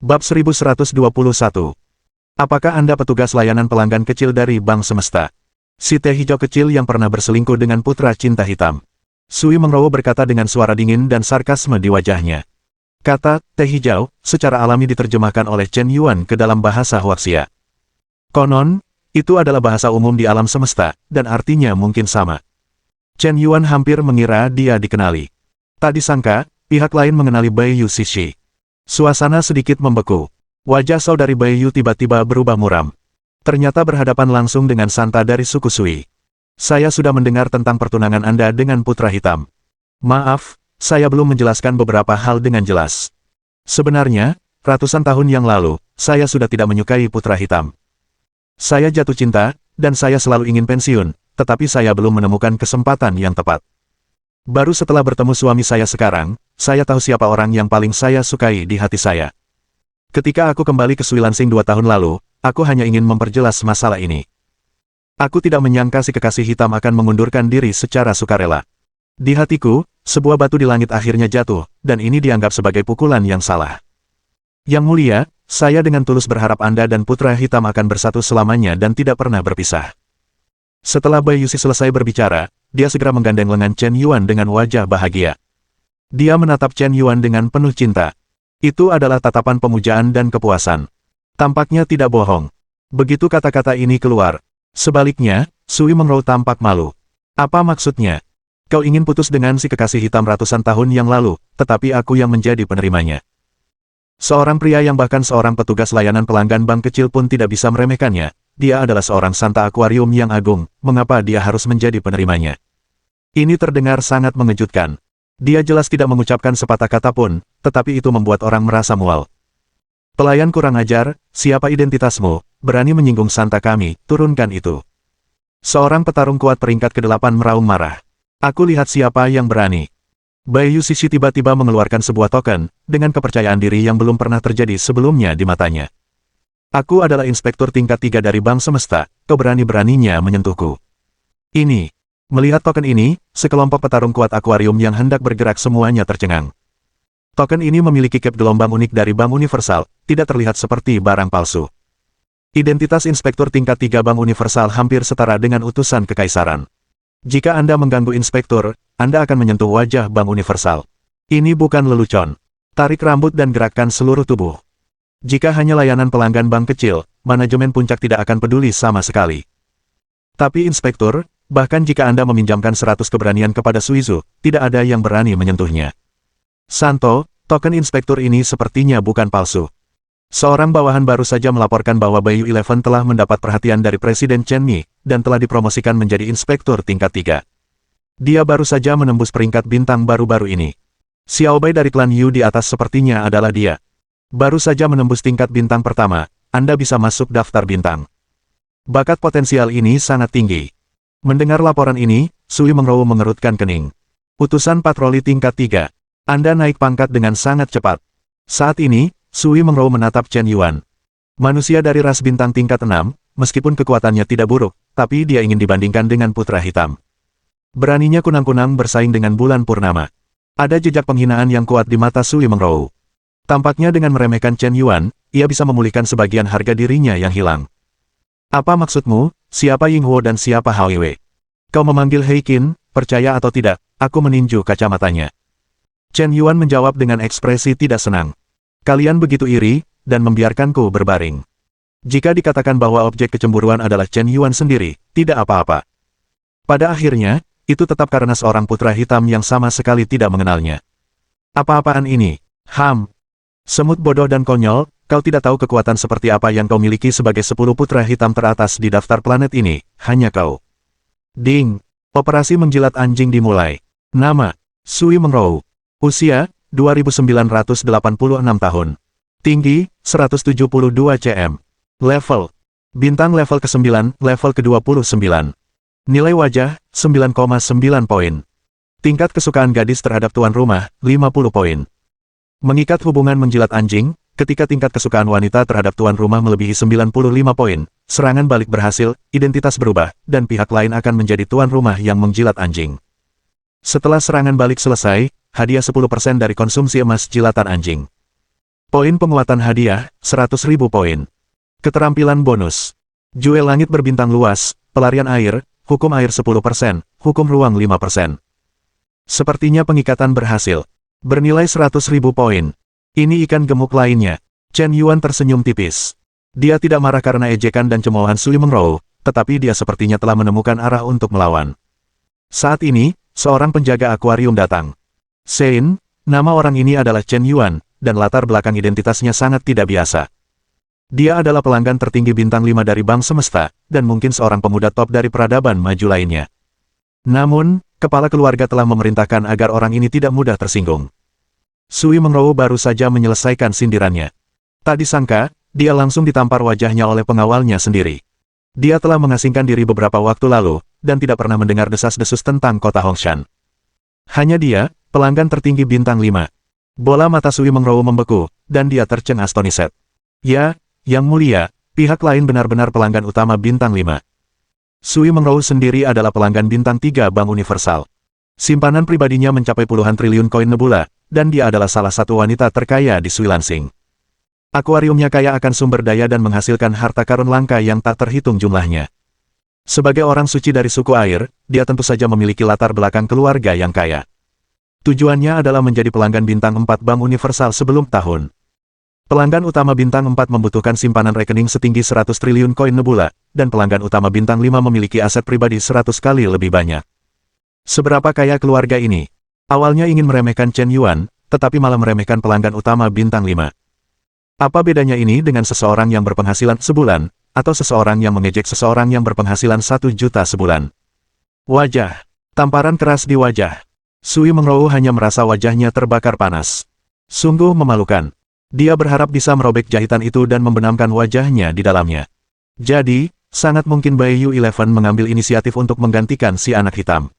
Bab 1121. Apakah Anda petugas layanan pelanggan kecil dari Bank Semesta? Si teh hijau kecil yang pernah berselingkuh dengan putra cinta hitam. Sui Mengrowo berkata dengan suara dingin dan sarkasme di wajahnya. Kata, teh hijau, secara alami diterjemahkan oleh Chen Yuan ke dalam bahasa Huaxia. Konon, itu adalah bahasa umum di alam semesta, dan artinya mungkin sama. Chen Yuan hampir mengira dia dikenali. Tak disangka, pihak lain mengenali Bai Yu Sishi. Suasana sedikit membeku. Wajah saudari Bai Yu tiba-tiba berubah muram. Ternyata berhadapan langsung dengan Santa dari suku Sui. Saya sudah mendengar tentang pertunangan Anda dengan putra hitam. Maaf, saya belum menjelaskan beberapa hal dengan jelas. Sebenarnya, ratusan tahun yang lalu, saya sudah tidak menyukai putra hitam. Saya jatuh cinta, dan saya selalu ingin pensiun, tetapi saya belum menemukan kesempatan yang tepat. Baru setelah bertemu suami saya sekarang, saya tahu siapa orang yang paling saya sukai di hati saya. Ketika aku kembali ke Sui Lansing 2 tahun lalu, aku hanya ingin memperjelas masalah ini. Aku tidak menyangka si kekasih hitam akan mengundurkan diri secara sukarela. Di hatiku, sebuah batu di langit akhirnya jatuh, dan ini dianggap sebagai pukulan yang salah. Yang mulia, saya dengan tulus berharap Anda dan putra hitam akan bersatu selamanya dan tidak pernah berpisah. Setelah Bai Yusi selesai berbicara, dia segera menggandeng lengan Chen Yuan dengan wajah bahagia. Dia menatap Chen Yuan dengan penuh cinta. Itu adalah tatapan pemujaan dan kepuasan. Tampaknya tidak bohong. Begitu kata-kata ini keluar. Sebaliknya, Sui Mengrowo tampak malu. Apa maksudnya? Kau ingin putus dengan si kekasih hitam ratusan tahun yang lalu, tetapi aku yang menjadi penerimanya. Seorang pria yang bahkan seorang petugas layanan pelanggan bank kecil pun tidak bisa meremehkannya. Dia adalah seorang Santa Akuarium yang agung, mengapa dia harus menjadi penerimanya? Ini terdengar sangat mengejutkan. Dia jelas tidak mengucapkan sepatah kata pun, tetapi itu membuat orang merasa mual. Pelayan kurang ajar, siapa identitasmu, berani menyinggung Santa kami, turunkan itu. Seorang petarung kuat peringkat ke-8 meraung marah. Aku lihat siapa yang berani. Bai Yu Sishi tiba-tiba mengeluarkan sebuah token, dengan kepercayaan diri yang belum pernah terjadi sebelumnya di matanya. Aku adalah inspektur tingkat 3 dari Bank Semesta, kau berani-beraninya menyentuhku. Ini. Melihat token ini, sekelompok petarung kuat akuarium yang hendak bergerak semuanya tercengang. Token ini memiliki cap gelombang unik dari Bank Universal, tidak terlihat seperti barang palsu. Identitas inspektur tingkat 3 Bank Universal hampir setara dengan utusan kekaisaran. Jika Anda mengganggu inspektur, Anda akan menyentuh wajah Bank Universal. Ini bukan lelucon. Tarik rambut dan gerakkan seluruh tubuh. Jika hanya layanan pelanggan bank kecil, manajemen puncak tidak akan peduli sama sekali. Tapi inspektur, bahkan jika Anda meminjamkan 100 keberanian kepada Suizu, tidak ada yang berani menyentuhnya. Santo, token inspektur ini sepertinya bukan palsu. Seorang bawahan baru saja melaporkan bahwa Bai Yu 11 telah mendapat perhatian dari Presiden Chen Mi, dan telah dipromosikan menjadi inspektur tingkat 3. Dia baru saja menembus peringkat bintang baru-baru ini. Xiao Bai dari klan Yu di atas sepertinya adalah dia. Baru saja menembus tingkat bintang pertama, Anda bisa masuk daftar bintang. Bakat potensial ini sangat tinggi. Mendengar laporan ini, Sui Mengrowo mengerutkan kening. Utusan patroli tingkat 3. Anda naik pangkat dengan sangat cepat. Saat ini, Sui Mengrowo menatap Chen Yuan. Manusia dari ras bintang tingkat 6, meskipun kekuatannya tidak buruk, tapi dia ingin dibandingkan dengan putra hitam. Beraninya kunang-kunang bersaing dengan bulan purnama. Ada jejak penghinaan yang kuat di mata Sui Mengrowo. Tampaknya dengan meremehkan Chen Yuan, ia bisa memulihkan sebagian harga dirinya yang hilang. Apa maksudmu, siapa Ying Huo dan siapa Hao Wei? Kau memanggil Hei Qin, percaya atau tidak, aku meninju kacamatanya. Chen Yuan menjawab dengan ekspresi tidak senang. Kalian begitu iri, dan membiarkanku berbaring. Jika dikatakan bahwa objek kecemburuan adalah Chen Yuan sendiri, tidak apa-apa. Pada akhirnya, itu tetap karena seorang putra hitam yang sama sekali tidak mengenalnya. Apa-apaan ini? Semut bodoh dan konyol, kau tidak tahu kekuatan seperti apa yang kau miliki sebagai 10 putra hitam teratas di daftar planet ini, hanya kau. Ding! Operasi menjilat anjing dimulai. Nama, Sui Mengrowo. Usia, 2986 tahun. Tinggi, 172 cm. Level, bintang level ke-9, level ke-29. Nilai wajah, 9,9 poin. Tingkat kesukaan gadis terhadap tuan rumah, 50 poin. Mengikat hubungan menjilat anjing, ketika tingkat kesukaan wanita terhadap tuan rumah melebihi 95 poin, serangan balik berhasil, identitas berubah, dan pihak lain akan menjadi tuan rumah yang menjilat anjing. Setelah serangan balik selesai, hadiah 10% dari konsumsi emas jilatan anjing. Poin penguatan hadiah, 100.000 poin. Keterampilan bonus. Jewel langit berbintang luas, pelarian air, hukum air 10%, hukum ruang 5%. Sepertinya pengikatan berhasil. Bernilai 100.000 poin. Ini ikan gemuk lainnya. Chen Yuan tersenyum tipis. Dia tidak marah karena ejekan dan cemoohan Sui Mengrou, tetapi dia sepertinya telah menemukan arah untuk melawan. Saat ini, seorang penjaga akuarium datang. Sein, nama orang ini adalah Chen Yuan, dan latar belakang identitasnya sangat tidak biasa. Dia adalah pelanggan tertinggi bintang 5 dari Bank Semesta, dan mungkin seorang pemuda top dari peradaban maju lainnya. Namun, kepala keluarga telah memerintahkan agar orang ini tidak mudah tersinggung. Sui Mengrou baru saja menyelesaikan sindirannya. Tak disangka, dia langsung ditampar wajahnya oleh pengawalnya sendiri. Dia telah mengasingkan diri beberapa waktu lalu, dan tidak pernah mendengar desas-desus tentang kota Hongshan. Hanya dia, pelanggan tertinggi bintang 5. Bola mata Sui Mengrou membeku, dan dia tercengang astonished. Ya, Yang Mulia, pihak lain benar-benar pelanggan utama bintang 5. Sui Mengrou sendiri adalah pelanggan bintang 3 Bank Universal. Simpanan pribadinya mencapai puluhan triliun koin nebula, dan dia adalah salah satu wanita terkaya di Sui Lansing. Akuariumnya kaya akan sumber daya dan menghasilkan harta karun langka yang tak terhitung jumlahnya. Sebagai orang suci dari suku air, dia tentu saja memiliki latar belakang keluarga yang kaya. Tujuannya adalah menjadi pelanggan bintang 4 Bank Universal sebelum tahun. Pelanggan utama bintang 4 membutuhkan simpanan rekening setinggi 100 triliun koin nebula, dan pelanggan utama bintang 5 memiliki aset pribadi 100 kali lebih banyak. Seberapa kaya keluarga ini? Awalnya ingin meremehkan Chen Yuan, tetapi malah meremehkan pelanggan utama bintang 5. Apa bedanya ini dengan seseorang yang berpenghasilan sebulan, atau seseorang yang mengejek seseorang yang berpenghasilan 1 juta sebulan? Wajah. Tamparan keras di wajah. Sui Mengrou hanya merasa wajahnya terbakar panas. Sungguh memalukan. Dia berharap bisa merobek jahitan itu dan membenamkan wajahnya di dalamnya. Jadi, sangat mungkin Baiyu 11 mengambil inisiatif untuk menggantikan si anak hitam.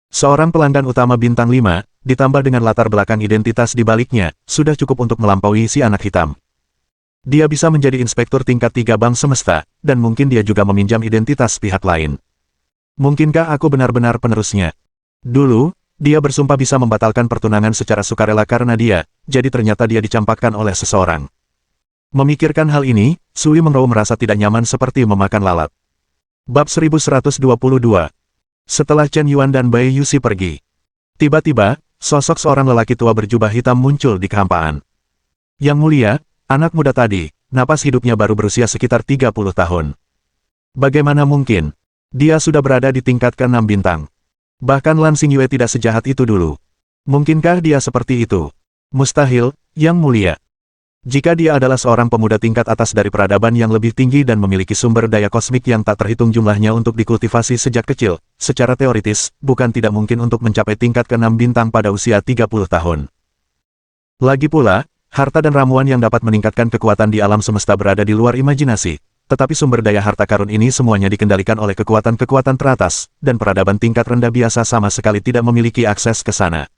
Seorang pelanggan utama bintang 5, ditambah dengan latar belakang identitas di baliknya, sudah cukup untuk melampaui si anak hitam. Dia bisa menjadi inspektur tingkat 3 Bank Semesta, dan mungkin dia juga meminjam identitas pihak lain. Mungkinkah aku benar-benar penerusnya? Dulu, dia bersumpah bisa membatalkan pertunangan secara sukarela karena dia, jadi ternyata dia dicampakkan oleh seseorang. Memikirkan hal ini, Sui Mengrou merasa tidak nyaman seperti memakan lalat. Bab 1122. Setelah Chen Yuan dan Bai Yuxi pergi, tiba-tiba, sosok seorang lelaki tua berjubah hitam muncul di kehampaan. Yang Mulia, anak muda tadi, napas hidupnya baru berusia sekitar 30 tahun. Bagaimana mungkin? Dia sudah berada di tingkat ke-6 bintang. Bahkan Lan Xingyue tidak sejahat itu dulu. Mungkinkah dia seperti itu? Mustahil, Yang Mulia. Jika dia adalah seorang pemuda tingkat atas dari peradaban yang lebih tinggi dan memiliki sumber daya kosmik yang tak terhitung jumlahnya untuk dikultivasi sejak kecil, secara teoritis, bukan tidak mungkin untuk mencapai tingkat ke-6 bintang pada usia 30 tahun. Lagi pula, harta dan ramuan yang dapat meningkatkan kekuatan di alam semesta berada di luar imajinasi. Tetapi sumber daya harta karun ini semuanya dikendalikan oleh kekuatan-kekuatan teratas, dan peradaban tingkat rendah biasa sama sekali tidak memiliki akses ke sana.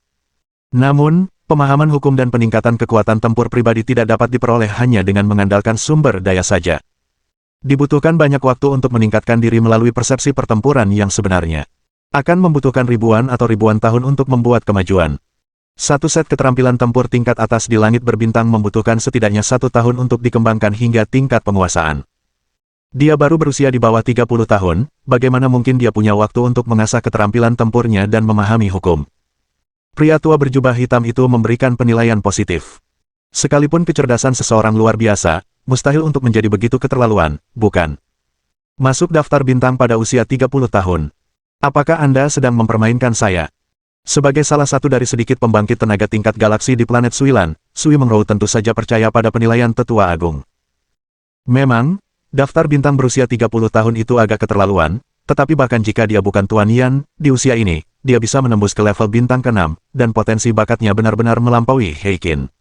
Namun, pemahaman hukum dan peningkatan kekuatan tempur pribadi tidak dapat diperoleh hanya dengan mengandalkan sumber daya saja. Dibutuhkan banyak waktu untuk meningkatkan diri melalui persepsi pertempuran yang sebenarnya. Akan membutuhkan ribuan atau ribuan tahun untuk membuat kemajuan. Satu set keterampilan tempur tingkat atas di langit berbintang membutuhkan setidaknya 1 tahun untuk dikembangkan hingga tingkat penguasaan. Dia baru berusia di bawah 30 tahun, bagaimana mungkin dia punya waktu untuk mengasah keterampilan tempurnya dan memahami hukum? Pria tua berjubah hitam itu memberikan penilaian positif. Sekalipun kecerdasan seseorang luar biasa, mustahil untuk menjadi begitu keterlaluan, bukan? Masuk daftar bintang pada usia 30 tahun. Apakah Anda sedang mempermainkan saya? Sebagai salah satu dari sedikit pembangkit tenaga tingkat galaksi di planet Suilan, Sui Mengrou tentu saja percaya pada penilaian Tetua Agung. Memang, daftar bintang berusia 30 tahun itu agak keterlaluan, tetapi bahkan jika dia bukan Tuan Yan, di usia ini, dia bisa menembus ke level bintang ke-6, dan potensi bakatnya benar-benar melampaui Heikin.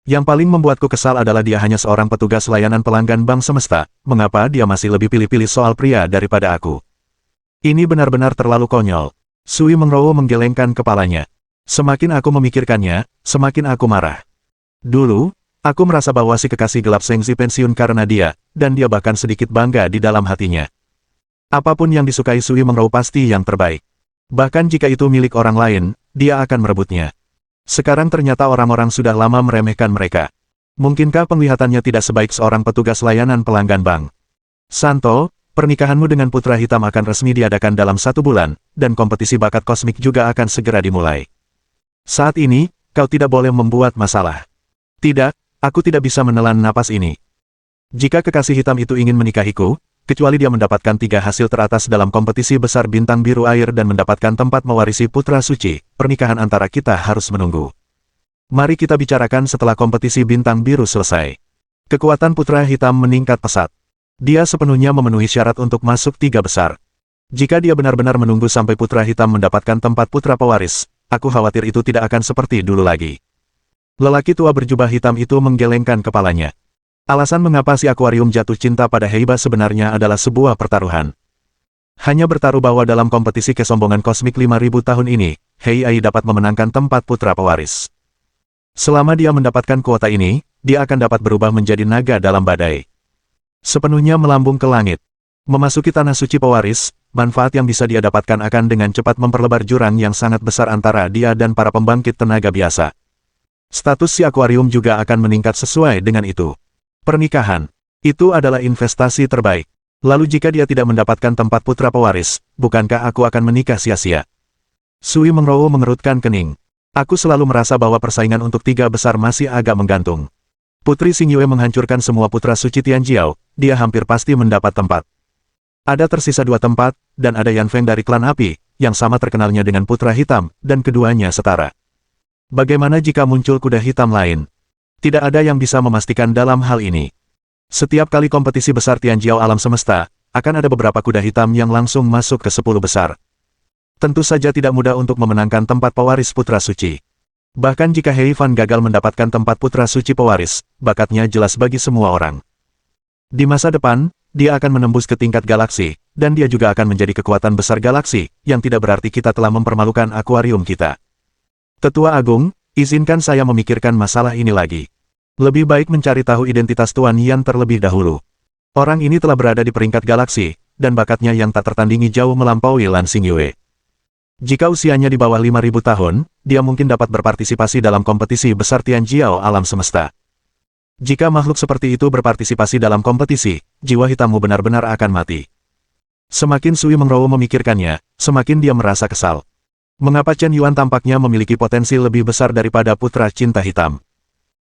Yang paling membuatku kesal adalah dia hanya seorang petugas layanan pelanggan Bank Semesta, mengapa dia masih lebih pilih-pilih soal pria daripada aku? Ini benar-benar terlalu konyol. Sui Mengrou menggelengkan kepalanya. Semakin aku memikirkannya, semakin aku marah. Dulu, aku merasa bahwa si kekasih gelap Sengzi pensiun karena dia, dan dia bahkan sedikit bangga di dalam hatinya. Apapun yang disukai Sui Mengrou pasti yang terbaik. Bahkan jika itu milik orang lain, dia akan merebutnya. Sekarang ternyata orang-orang sudah lama meremehkan mereka. Mungkinkah penglihatannya tidak sebaik seorang petugas layanan pelanggan bank? Santo, pernikahanmu dengan Putra Hitam akan resmi diadakan dalam 1 bulan, dan kompetisi bakat kosmik juga akan segera dimulai. Saat ini, kau tidak boleh membuat masalah. Tidak, aku tidak bisa menelan napas ini. Jika kekasih hitam itu ingin menikahiku, kecuali dia mendapatkan 3 hasil teratas dalam kompetisi besar bintang biru air dan mendapatkan tempat mewarisi putra suci, pernikahan antara kita harus menunggu. Mari kita bicarakan setelah kompetisi bintang biru selesai. Kekuatan putra hitam meningkat pesat. Dia sepenuhnya memenuhi syarat untuk masuk 3 besar. Jika dia benar-benar menunggu sampai putra hitam mendapatkan tempat putra pewaris, aku khawatir itu tidak akan seperti dulu lagi. Lelaki tua berjubah hitam itu menggelengkan kepalanya. Alasan mengapa si akuarium jatuh cinta pada Heiba sebenarnya adalah sebuah pertaruhan. Hanya bertaruh bahwa dalam kompetisi kesombongan kosmik 5.000 tahun ini, Heiai dapat memenangkan tempat putra pewaris. Selama dia mendapatkan kuota ini, dia akan dapat berubah menjadi naga dalam badai. Sepenuhnya melambung ke langit. Memasuki tanah suci pewaris, manfaat yang bisa dia dapatkan akan dengan cepat memperlebar jurang yang sangat besar antara dia dan para pembangkit tenaga biasa. Status si akuarium juga akan meningkat sesuai dengan itu. Pernikahan. Itu adalah investasi terbaik. Lalu jika dia tidak mendapatkan tempat putra pewaris, bukankah aku akan menikah sia-sia? Sui Mengrowo mengerutkan kening. Aku selalu merasa bahwa persaingan untuk 3 besar masih agak menggantung. Putri Xingyue menghancurkan semua putra suci Tianjiao, dia hampir pasti mendapat tempat. Ada tersisa 2 tempat, dan ada Yan Feng dari klan api, yang sama terkenalnya dengan putra hitam, dan keduanya setara. Bagaimana jika muncul kuda hitam lain? Tidak ada yang bisa memastikan dalam hal ini. Setiap kali kompetisi besar Tianjiao alam semesta, akan ada beberapa kuda hitam yang langsung masuk ke 10 besar. Tentu saja tidak mudah untuk memenangkan tempat pewaris putra suci. Bahkan jika Hei Fan gagal mendapatkan tempat putra suci pewaris, bakatnya jelas bagi semua orang. Di masa depan, dia akan menembus ke tingkat galaksi, dan dia juga akan menjadi kekuatan besar galaksi, yang tidak berarti kita telah mempermalukan akuarium kita. Tetua Agung, izinkan saya memikirkan masalah ini lagi. Lebih baik mencari tahu identitas Tuan Yan terlebih dahulu. Orang ini telah berada di peringkat galaksi, dan bakatnya yang tak tertandingi jauh melampaui Lan Xingyue. Jika usianya di bawah 5.000 tahun, dia mungkin dapat berpartisipasi dalam kompetisi besar Tianjiao alam semesta. Jika makhluk seperti itu berpartisipasi dalam kompetisi, jiwa hitammu benar-benar akan mati. Semakin Sui Mengrowo memikirkannya, semakin dia merasa kesal. Mengapa Chen Yuan tampaknya memiliki potensi lebih besar daripada putra cinta hitam?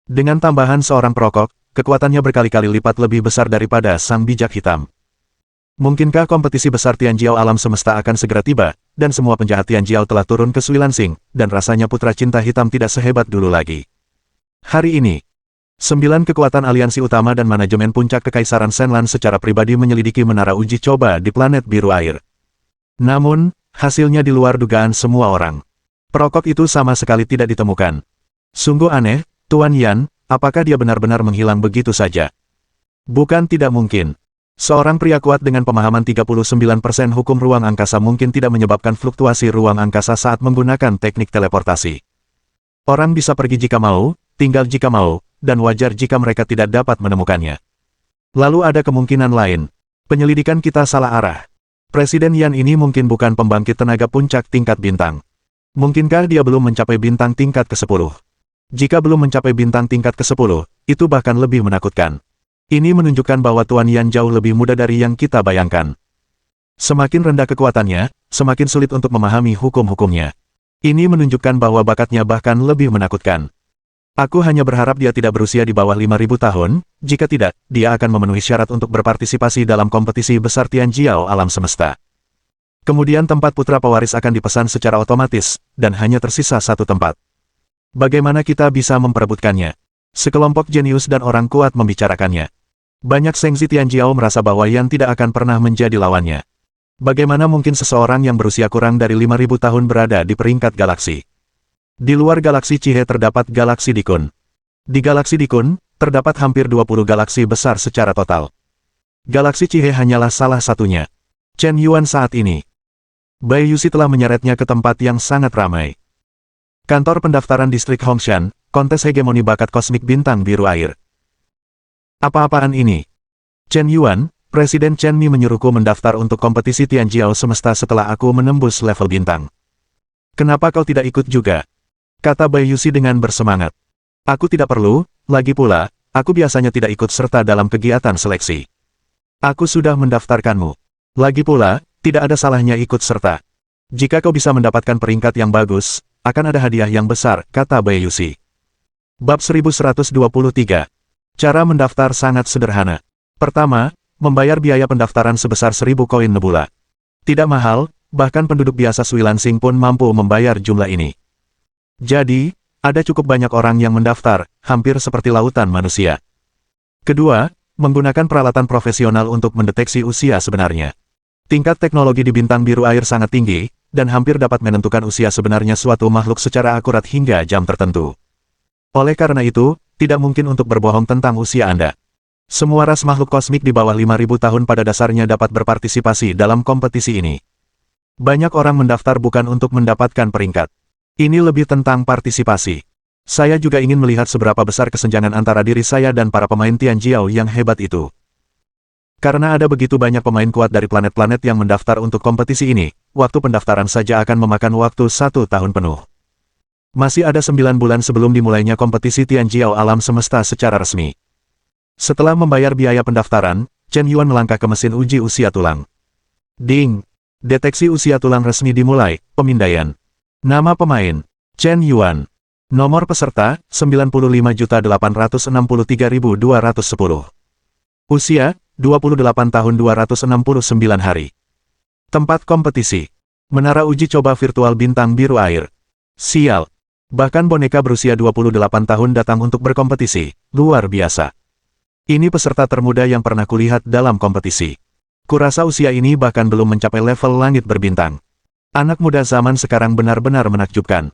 Dengan tambahan seorang perokok, kekuatannya berkali-kali lipat lebih besar daripada sang bijak hitam. Mungkinkah kompetisi besar Tianjiao alam semesta akan segera tiba, dan semua penjahat Tianjiao telah turun ke Sui Lansing, dan rasanya putra cinta hitam tidak sehebat dulu lagi. Hari ini, 9 kekuatan aliansi utama dan manajemen puncak kekaisaran Shenlan secara pribadi menyelidiki menara uji coba di planet biru air. Namun, hasilnya di luar dugaan semua orang. Perokok itu sama sekali tidak ditemukan. Sungguh aneh, Tuan Yan, apakah dia benar-benar menghilang begitu saja? Bukan tidak mungkin. Seorang pria kuat dengan pemahaman 39% hukum ruang angkasa mungkin tidak menyebabkan fluktuasi ruang angkasa saat menggunakan teknik teleportasi. Orang bisa pergi jika mau, tinggal jika mau, dan wajar jika mereka tidak dapat menemukannya. Lalu ada kemungkinan lain. Penyelidikan kita salah arah. Presiden Yan ini mungkin bukan pembangkit tenaga puncak tingkat bintang. Mungkinkah dia belum mencapai bintang tingkat ke-10? Jika belum mencapai bintang tingkat ke-10, itu bahkan lebih menakutkan. Ini menunjukkan bahwa Tuan Yan jauh lebih muda dari yang kita bayangkan. Semakin rendah kekuatannya, semakin sulit untuk memahami hukum-hukumnya. Ini menunjukkan bahwa bakatnya bahkan lebih menakutkan. Aku hanya berharap dia tidak berusia di bawah 5.000 tahun, jika tidak, dia akan memenuhi syarat untuk berpartisipasi dalam kompetisi besar Tianjiao alam semesta. Kemudian tempat putra pewaris akan dipesan secara otomatis, dan hanya tersisa 1 tempat. Bagaimana kita bisa memperebutkannya? Sekelompok jenius dan orang kuat membicarakannya. Banyak Sengzi Tianjiao merasa bahwa Yan tidak akan pernah menjadi lawannya. Bagaimana mungkin seseorang yang berusia kurang dari 5.000 tahun berada di peringkat galaksi? Di luar galaksi Chihe terdapat galaksi Dikun. Di galaksi Dikun, terdapat hampir 20 galaksi besar secara total. Galaksi Chihe hanyalah salah satunya. Chen Yuan saat ini. Bai Yuxi telah menyeretnya ke tempat yang sangat ramai. Kantor pendaftaran distrik Hongshan, kontes hegemoni bakat kosmik bintang biru air. Apa-apaan ini? Chen Yuan, Presiden Chen Mi menyuruhku mendaftar untuk kompetisi Tianjiao semesta setelah aku menembus level bintang. Kenapa kau tidak ikut juga? Kata Bai Yuxi dengan bersemangat. Aku tidak perlu, lagi pula, aku biasanya tidak ikut serta dalam kegiatan seleksi. Aku sudah mendaftarkanmu. Lagi pula, tidak ada salahnya ikut serta. Jika kau bisa mendapatkan peringkat yang bagus, akan ada hadiah yang besar, kata Bayushi. Bab 1123. Cara mendaftar sangat sederhana. Pertama, membayar biaya pendaftaran sebesar 1000 koin Nebula. Tidak mahal, bahkan penduduk biasa Sui Lansing pun mampu membayar jumlah ini. Jadi, ada cukup banyak orang yang mendaftar, hampir seperti lautan manusia. Kedua, menggunakan peralatan profesional untuk mendeteksi usia sebenarnya. Tingkat teknologi di bintang biru air sangat tinggi, dan hampir dapat menentukan usia sebenarnya suatu makhluk secara akurat hingga jam tertentu. Oleh karena itu, tidak mungkin untuk berbohong tentang usia Anda. Semua ras makhluk kosmik di bawah 5000 tahun pada dasarnya dapat berpartisipasi dalam kompetisi ini. Banyak orang mendaftar bukan untuk mendapatkan peringkat. Ini lebih tentang partisipasi. Saya juga ingin melihat seberapa besar kesenjangan antara diri saya dan para pemain Tianjiao yang hebat itu. Karena ada begitu banyak pemain kuat dari planet-planet yang mendaftar untuk kompetisi ini, waktu pendaftaran saja akan memakan waktu 1 tahun penuh. Masih ada 9 bulan sebelum dimulainya kompetisi Tianjiao alam semesta secara resmi. Setelah membayar biaya pendaftaran, Chen Yuan melangkah ke mesin uji usia tulang. Ding! Deteksi usia tulang resmi dimulai, pemindaian. Nama pemain, Chen Yuan. Nomor peserta, 95.863.210. Usia, 28 tahun 269 hari. Tempat kompetisi, Menara Uji Coba Virtual Bintang Biru Air. Sial! Bahkan boneka berusia 28 tahun datang untuk berkompetisi, luar biasa. Ini peserta termuda yang pernah kulihat dalam kompetisi. Kurasa usia ini bahkan belum mencapai level langit berbintang. Anak muda zaman sekarang benar-benar menakjubkan.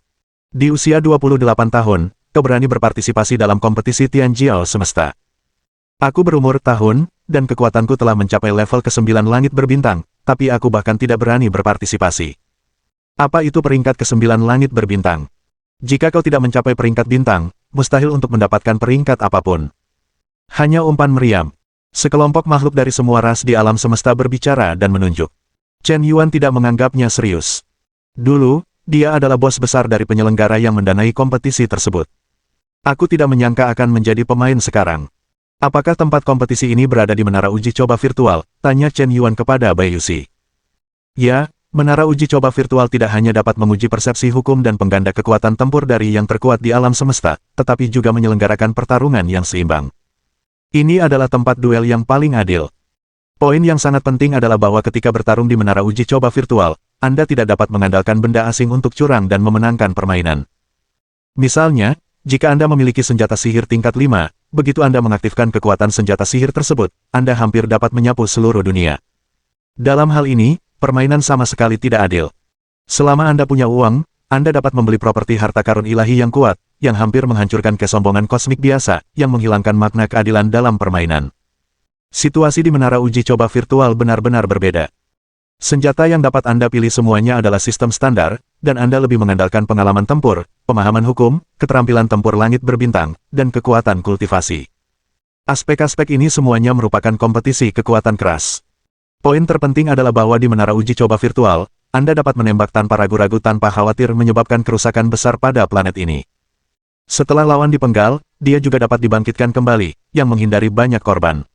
Di usia 28 tahun, kau berani berpartisipasi dalam kompetisi Tianjiao semesta. Aku berumur tahun, dan kekuatanku telah mencapai level ke-9 langit berbintang, tapi aku bahkan tidak berani berpartisipasi. Apa itu peringkat ke-9 langit berbintang? Jika kau tidak mencapai peringkat bintang, mustahil untuk mendapatkan peringkat apapun. Hanya umpan meriam. Sekelompok makhluk dari semua ras di alam semesta berbicara dan menunjuk. Chen Yuan tidak menganggapnya serius. Dulu, dia adalah bos besar dari penyelenggara yang mendanai kompetisi tersebut. Aku tidak menyangka akan menjadi pemain sekarang. Apakah tempat kompetisi ini berada di menara uji coba virtual? Tanya Chen Yuan kepada Bayushi. Ya, menara uji coba virtual tidak hanya dapat menguji persepsi hukum dan pengganda kekuatan tempur dari yang terkuat di alam semesta, tetapi juga menyelenggarakan pertarungan yang seimbang. Ini adalah tempat duel yang paling adil. Poin yang sangat penting adalah bahwa ketika bertarung di menara uji coba virtual, Anda tidak dapat mengandalkan benda asing untuk curang dan memenangkan permainan. Misalnya, jika Anda memiliki senjata sihir tingkat 5, begitu Anda mengaktifkan kekuatan senjata sihir tersebut, Anda hampir dapat menyapu seluruh dunia. Dalam hal ini, permainan sama sekali tidak adil. Selama Anda punya uang, Anda dapat membeli properti harta karun ilahi yang kuat, yang hampir menghancurkan kesombongan kosmik biasa, yang menghilangkan makna keadilan dalam permainan. Situasi di menara uji coba virtual benar-benar berbeda. Senjata yang dapat Anda pilih semuanya adalah sistem standar, dan Anda lebih mengandalkan pengalaman tempur, pemahaman hukum, keterampilan tempur langit berbintang, dan kekuatan kultivasi. Aspek-aspek ini semuanya merupakan kompetisi kekuatan keras. Poin terpenting adalah bahwa di menara uji coba virtual, Anda dapat menembak tanpa ragu-ragu tanpa khawatir menyebabkan kerusakan besar pada planet ini. Setelah lawan dipenggal, dia juga dapat dibangkitkan kembali, yang menghindari banyak korban.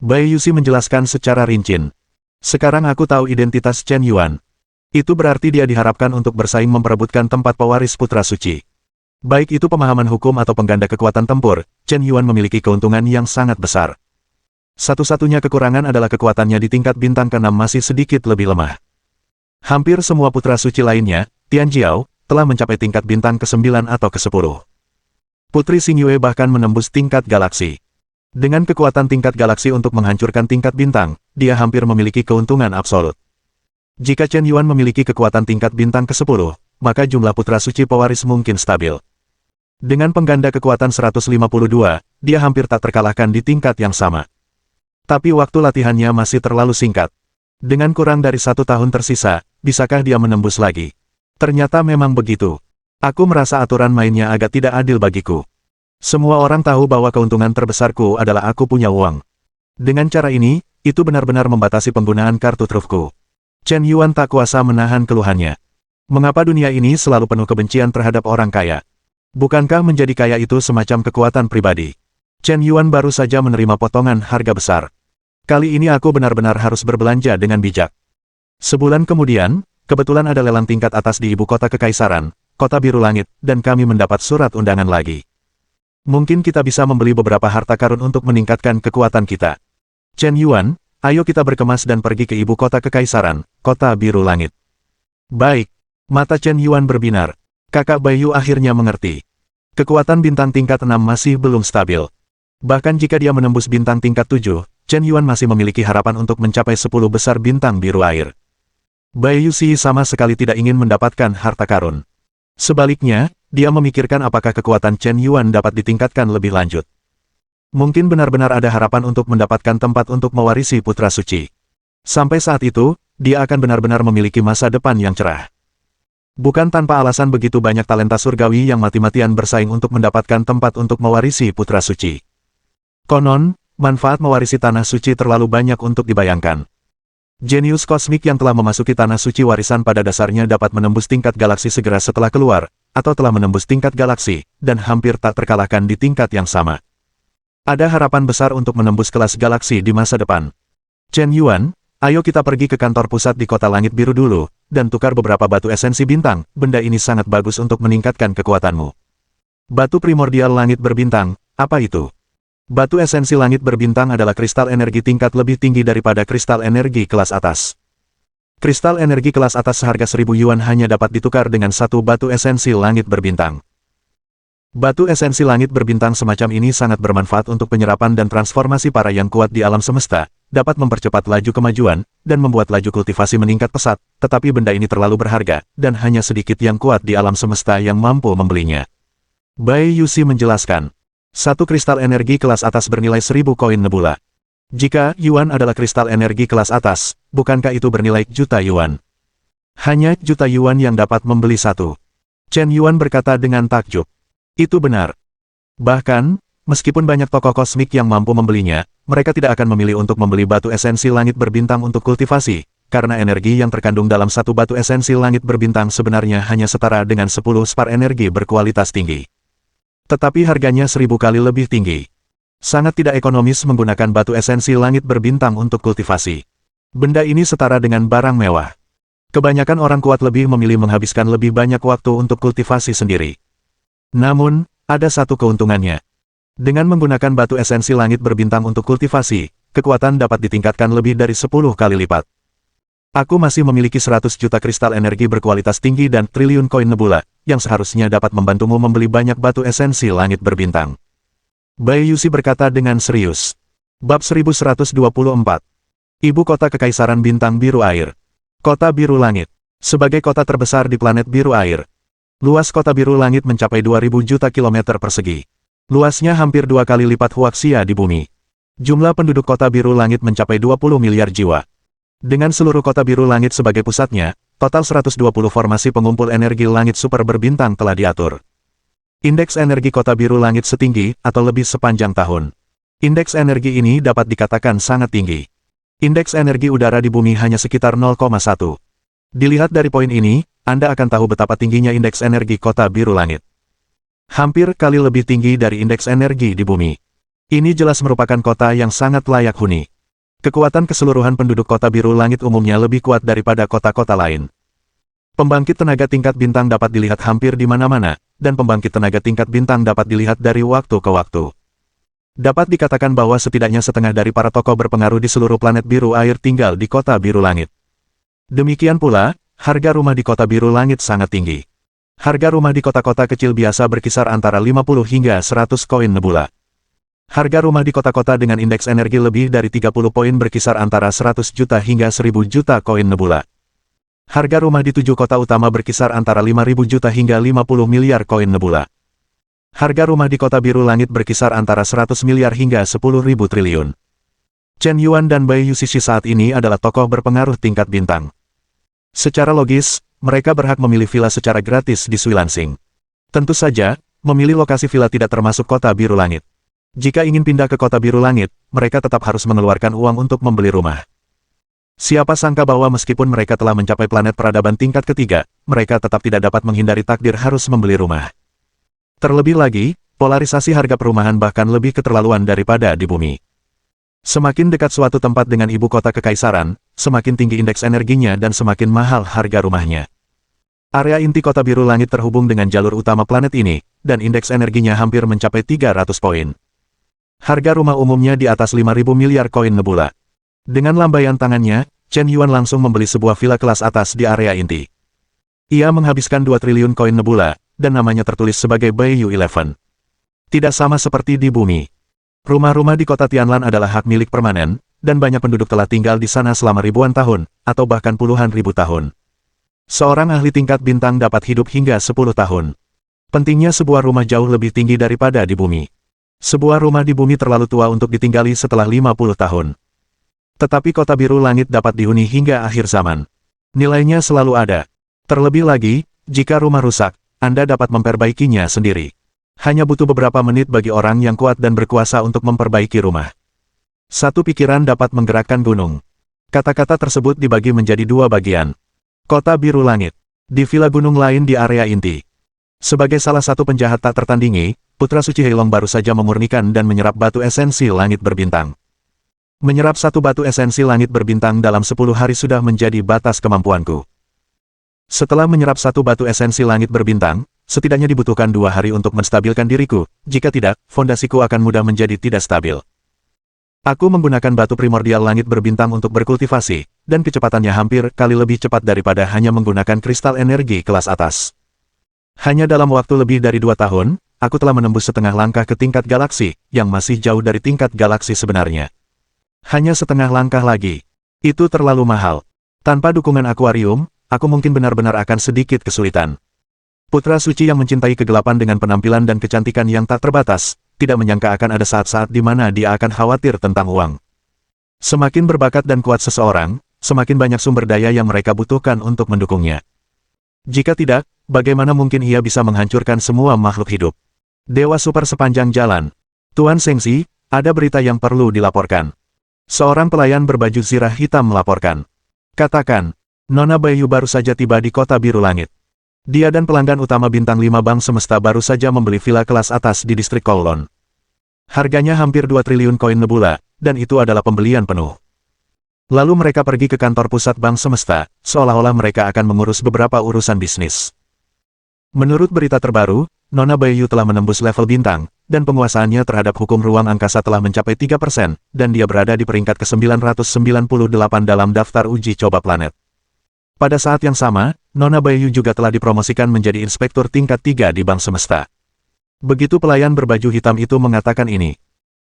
Bayushi menjelaskan secara rinci. Sekarang aku tahu identitas Chen Yuan. Itu berarti dia diharapkan untuk bersaing memperebutkan tempat pewaris putra suci. Baik itu pemahaman hukum atau pengganda kekuatan tempur, Chen Yuan memiliki keuntungan yang sangat besar. Satu-satunya kekurangan adalah kekuatannya di tingkat bintang ke-6 masih sedikit lebih lemah. Hampir semua putra suci lainnya, Tianjiao, telah mencapai tingkat bintang ke-9 atau ke-10. Putri Xingyue bahkan menembus tingkat galaksi. Dengan kekuatan tingkat galaksi untuk menghancurkan tingkat bintang, dia hampir memiliki keuntungan absolut. Jika Chen Yuan memiliki kekuatan tingkat bintang ke-10, maka jumlah putra suci pewaris mungkin stabil. Dengan pengganda kekuatan 152, dia hampir tak terkalahkan di tingkat yang sama. Tapi waktu latihannya masih terlalu singkat. Dengan kurang dari 1 tahun tersisa, bisakah dia menembus lagi? Ternyata memang begitu. Aku merasa aturan mainnya agak tidak adil bagiku. Semua orang tahu bahwa keuntungan terbesarku adalah aku punya uang. Dengan cara ini, itu benar-benar membatasi penggunaan kartu trufku. Chen Yuan tak kuasa menahan keluhannya. Mengapa dunia ini selalu penuh kebencian terhadap orang kaya? Bukankah menjadi kaya itu semacam kekuatan pribadi? Chen Yuan baru saja menerima potongan harga besar. Kali ini aku benar-benar harus berbelanja dengan bijak. Sebulan kemudian, kebetulan ada lelang tingkat atas di ibu kota kekaisaran, Kota Biru Langit, dan kami mendapat surat undangan lagi. Mungkin kita bisa membeli beberapa harta karun untuk meningkatkan kekuatan kita. Chen Yuan, ayo kita berkemas dan pergi ke ibu kota kekaisaran, Kota Biru Langit. Baik. Mata Chen Yuan berbinar. Kakak Bayu akhirnya mengerti. Kekuatan bintang tingkat 6 masih belum stabil. Bahkan jika dia menembus bintang tingkat 7, Chen Yuan masih memiliki harapan untuk mencapai 10 besar bintang biru air. Bayu Xi sama sekali tidak ingin mendapatkan harta karun. Sebaliknya, dia memikirkan apakah kekuatan Chen Yuan dapat ditingkatkan lebih lanjut. Mungkin benar-benar ada harapan untuk mendapatkan tempat untuk mewarisi putra suci. Sampai saat itu, dia akan benar-benar memiliki masa depan yang cerah. Bukan tanpa alasan begitu banyak talenta surgawi yang mati-matian bersaing untuk mendapatkan tempat untuk mewarisi putra suci. Konon, manfaat mewarisi tanah suci terlalu banyak untuk dibayangkan. Jenius kosmik yang telah memasuki tanah suci warisan pada dasarnya dapat menembus tingkat galaksi segera setelah keluar, atau telah menembus tingkat galaksi, dan hampir tak terkalahkan di tingkat yang sama. Ada harapan besar untuk menembus kelas galaksi di masa depan. Chen Yuan, ayo kita pergi ke kantor pusat di Kota Langit Biru dulu, dan tukar beberapa batu esensi bintang. Benda ini sangat bagus untuk meningkatkan kekuatanmu. Batu primordial langit berbintang, apa itu? Batu esensi langit berbintang adalah kristal energi tingkat lebih tinggi daripada kristal energi kelas atas. Kristal energi kelas atas seharga 1000 yuan hanya dapat ditukar dengan satu batu esensi langit berbintang. Batu esensi langit berbintang semacam ini sangat bermanfaat untuk penyerapan dan transformasi para yang kuat di alam semesta, dapat mempercepat laju kemajuan, dan membuat laju kultivasi meningkat pesat, tetapi benda ini terlalu berharga, dan hanya sedikit yang kuat di alam semesta yang mampu membelinya. Bai Yuxi menjelaskan, satu kristal energi kelas atas bernilai 1000 koin nebula. Jika yuan adalah kristal energi kelas atas, bukankah itu bernilai juta yuan? Hanya juta yuan yang dapat membeli satu. Chen Yuan berkata dengan takjub. Itu benar. Bahkan, meskipun banyak tokoh kosmik yang mampu membelinya, mereka tidak akan memilih untuk membeli batu esensi langit berbintang untuk kultivasi, karena energi yang terkandung dalam satu batu esensi langit berbintang sebenarnya hanya setara dengan 10 spar energi berkualitas tinggi. Tetapi harganya 1000 kali lebih tinggi. Sangat tidak ekonomis menggunakan batu esensi langit berbintang untuk kultivasi. Benda ini setara dengan barang mewah. Kebanyakan orang kuat lebih memilih menghabiskan lebih banyak waktu untuk kultivasi sendiri. Namun, ada satu keuntungannya. Dengan menggunakan batu esensi langit berbintang untuk kultivasi, kekuatan dapat ditingkatkan lebih dari 10 kali lipat. Aku masih memiliki 100 juta kristal energi berkualitas tinggi dan triliun koin nebula, yang seharusnya dapat membantumu membeli banyak batu esensi langit berbintang. Bai Yuxi berkata dengan serius. Bab 1124. Ibu kota kekaisaran bintang biru air. Kota Biru Langit. Sebagai kota terbesar di planet biru air, luas Kota Biru Langit mencapai 2000 juta kilometer persegi. Luasnya hampir 2 kali lipat Huaxia di bumi. Jumlah penduduk Kota Biru Langit mencapai 20 miliar jiwa. Dengan seluruh Kota Biru Langit sebagai pusatnya, total 120 formasi pengumpul energi langit super berbintang telah diatur. Indeks energi Kota Biru Langit setinggi, atau lebih sepanjang tahun. Indeks energi ini dapat dikatakan sangat tinggi. Indeks energi udara di bumi hanya sekitar 0,1. Dilihat dari poin ini, Anda akan tahu betapa tingginya indeks energi Kota Biru Langit. Hampir kali lebih tinggi dari indeks energi di bumi. Ini jelas merupakan kota yang sangat layak huni. Kekuatan keseluruhan penduduk Kota Biru Langit umumnya lebih kuat daripada kota-kota lain. Pembangkit tenaga tingkat bintang dapat dilihat hampir di mana-mana, dan pembangkit tenaga tingkat bintang dapat dilihat dari waktu ke waktu. Dapat dikatakan bahwa setidaknya setengah dari para tokoh berpengaruh di seluruh planet biru air tinggal di Kota Biru Langit. Demikian pula, harga rumah di Kota Biru Langit sangat tinggi. Harga rumah di kota-kota kecil biasa berkisar antara 50 hingga 100 koin nebula. Harga rumah di kota-kota dengan indeks energi lebih dari 30 poin berkisar antara 100 juta hingga 1000 juta koin nebula. Harga rumah di 7 kota utama berkisar antara 5.000 juta hingga 50 miliar koin nebula. Harga rumah di Kota Biru Langit berkisar antara 100 miliar hingga 10.000 triliun. Chen Yuan dan Bai Yuxi saat ini adalah tokoh berpengaruh tingkat bintang. Secara logis, mereka berhak memilih villa secara gratis di Swilansing. Tentu saja, memilih lokasi villa tidak termasuk Kota Biru Langit. Jika ingin pindah ke Kota Biru Langit, mereka tetap harus mengeluarkan uang untuk membeli rumah. Siapa sangka bahwa meskipun mereka telah mencapai planet peradaban tingkat ketiga, mereka tetap tidak dapat menghindari takdir harus membeli rumah. Terlebih lagi, polarisasi harga perumahan bahkan lebih keterlaluan daripada di bumi. Semakin dekat suatu tempat dengan ibu kota kekaisaran, semakin tinggi indeks energinya dan semakin mahal harga rumahnya. Area inti kota biru langit terhubung dengan jalur utama planet ini, dan indeks energinya hampir mencapai 300 poin. Harga rumah umumnya di atas 5.000 miliar koin nebula. Dengan lambaian tangannya, Chen Yuan langsung membeli sebuah villa kelas atas di area inti. Ia menghabiskan 2 triliun koin nebula, dan namanya tertulis sebagai Bayou 11. Tidak sama seperti di bumi. Rumah-rumah di kota Tianlan adalah hak milik permanen, dan banyak penduduk telah tinggal di sana selama ribuan tahun, atau bahkan puluhan ribu tahun. Seorang ahli tingkat bintang dapat hidup hingga 10 tahun. Pentingnya sebuah rumah jauh lebih tinggi daripada di bumi. Sebuah rumah di bumi terlalu tua untuk ditinggali setelah 50 tahun. Tetapi kota biru langit dapat dihuni hingga akhir zaman. Nilainya selalu ada. Terlebih lagi, jika rumah rusak, Anda dapat memperbaikinya sendiri. Hanya butuh beberapa menit bagi orang yang kuat dan berkuasa untuk memperbaiki rumah. Satu pikiran dapat menggerakkan gunung. Kata-kata tersebut dibagi menjadi 2 bagian. Kota biru langit. Di villa gunung lain di area inti. Sebagai salah satu penjahat tak tertandingi, Putra Suci Heilong baru saja memurnikan dan menyerap batu esensi langit berbintang. Menyerap satu batu esensi langit berbintang dalam 10 hari sudah menjadi batas kemampuanku. Setelah menyerap satu batu esensi langit berbintang, setidaknya dibutuhkan 2 hari untuk menstabilkan diriku, jika tidak, fondasiku akan mudah menjadi tidak stabil. Aku menggunakan batu primordial langit berbintang untuk berkultivasi, dan kecepatannya hampir kali lebih cepat daripada hanya menggunakan kristal energi kelas atas. Hanya dalam waktu lebih dari 2 tahun, aku telah menembus setengah langkah ke tingkat galaksi, yang masih jauh dari tingkat galaksi sebenarnya. Hanya setengah langkah lagi. Itu terlalu mahal. Tanpa dukungan akuarium, aku mungkin benar-benar akan sedikit kesulitan. Putra suci yang mencintai kegelapan dengan penampilan dan kecantikan yang tak terbatas, tidak menyangka akan ada saat-saat di mana dia akan khawatir tentang uang. Semakin berbakat dan kuat seseorang, semakin banyak sumber daya yang mereka butuhkan untuk mendukungnya. Jika tidak, bagaimana mungkin ia bisa menghancurkan semua makhluk hidup? Dewa super sepanjang jalan. Tuan Sengxi, ada berita yang perlu dilaporkan. Seorang pelayan berbaju zirah hitam melaporkan. Katakan, Nona Bayu baru saja tiba di kota biru langit. Dia dan pelanggan utama bintang 5 bank semesta baru saja membeli villa kelas atas di distrik Kowloon. Harganya hampir 2 triliun koin nebula, dan itu adalah pembelian penuh. Lalu mereka pergi ke kantor pusat bank semesta, seolah-olah mereka akan mengurus beberapa urusan bisnis. Menurut berita terbaru, Nona Bayu telah menembus level bintang, dan penguasaannya terhadap hukum ruang angkasa telah mencapai 3%, dan dia berada di peringkat ke-998 dalam daftar uji coba planet. Pada saat yang sama, Nona Bayu juga telah dipromosikan menjadi inspektur tingkat 3 di bank semesta. Begitu pelayan berbaju hitam itu mengatakan ini,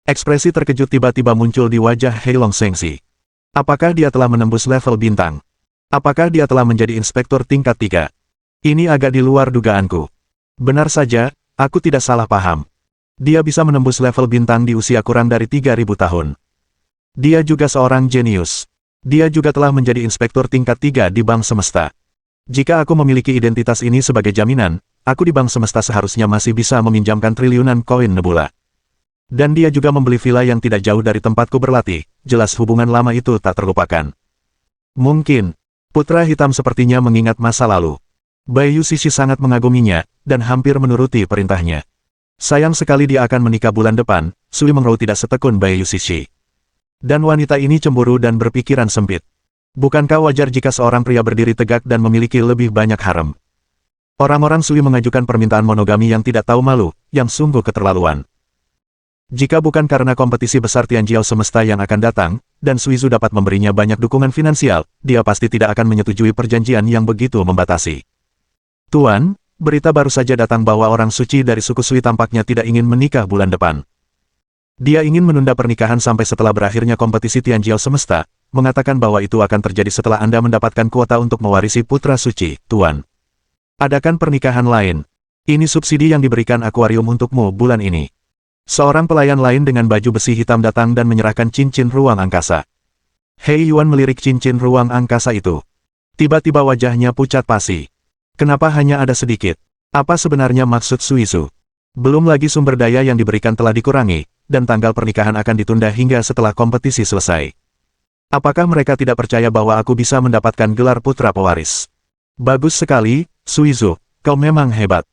ekspresi terkejut tiba-tiba muncul di wajah Heilong Sengxi. Apakah dia telah menembus level bintang? Apakah dia telah menjadi inspektur tingkat 3? Ini agak di luar dugaanku. Benar saja, aku tidak salah paham. Dia bisa menembus level bintang di usia kurang dari 3.000 tahun. Dia juga seorang jenius. Dia juga telah menjadi inspektur tingkat 3 di bank semesta. Jika aku memiliki identitas ini sebagai jaminan, aku di bank semesta seharusnya masih bisa meminjamkan triliunan koin nebula. Dan dia juga membeli villa yang tidak jauh dari tempatku berlatih, jelas hubungan lama itu tak terlupakan. Mungkin, putra hitam sepertinya mengingat masa lalu. Bayu Shishi sangat mengaguminya, dan hampir menuruti perintahnya. Sayang sekali dia akan menikah bulan depan, Sui Mengrou tidak setekun Bayu Shishi. Dan wanita ini cemburu dan berpikiran sempit. Bukankah wajar jika seorang pria berdiri tegak dan memiliki lebih banyak harem? Orang-orang Sui mengajukan permintaan monogami yang tidak tahu malu, yang sungguh keterlaluan. Jika bukan karena kompetisi besar Tianjiao semesta yang akan datang, dan Suizu dapat memberinya banyak dukungan finansial, dia pasti tidak akan menyetujui perjanjian yang begitu membatasi. Tuan, berita baru saja datang bahwa orang suci dari suku Sui tampaknya tidak ingin menikah bulan depan. Dia ingin menunda pernikahan sampai setelah berakhirnya kompetisi Tianjiao semesta, mengatakan bahwa itu akan terjadi setelah Anda mendapatkan kuota untuk mewarisi putra suci, Tuan. Adakan pernikahan lain. Ini subsidi yang diberikan akuarium untukmu bulan ini. Seorang pelayan lain dengan baju besi hitam datang dan menyerahkan cincin ruang angkasa. Hei Yuan melirik cincin ruang angkasa itu. Tiba-tiba wajahnya pucat pasi. Kenapa hanya ada sedikit? Apa sebenarnya maksud Suizu? Belum lagi sumber daya yang diberikan telah dikurangi, dan tanggal pernikahan akan ditunda hingga setelah kompetisi selesai. Apakah mereka tidak percaya bahwa aku bisa mendapatkan gelar putra pewaris? Bagus sekali, Suizu, kau memang hebat.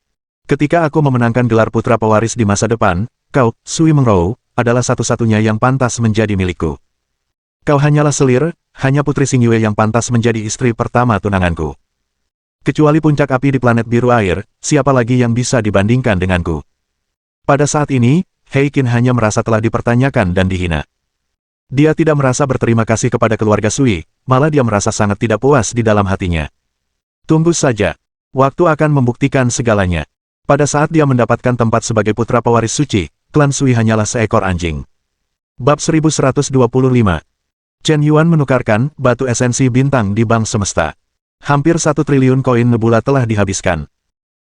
Ketika aku memenangkan gelar putra pewaris di masa depan, kau, Sui Mengrou, adalah satu-satunya yang pantas menjadi milikku. Kau hanyalah selir, hanya Putri Xingyue yang pantas menjadi istri pertama tunanganku. Kecuali puncak api di planet biru air, siapa lagi yang bisa dibandingkan denganku? Pada saat ini, Hei Qin hanya merasa telah dipertanyakan dan dihina. Dia tidak merasa berterima kasih kepada keluarga Sui, malah dia merasa sangat tidak puas di dalam hatinya. Tunggu saja. Waktu akan membuktikan segalanya. Pada saat dia mendapatkan tempat sebagai putra pewaris suci, klan Sui hanyalah seekor anjing. Bab 1125. Chen Yuan menukarkan batu esensi bintang di bank semesta. Hampir 1 triliun koin nebula telah dihabiskan.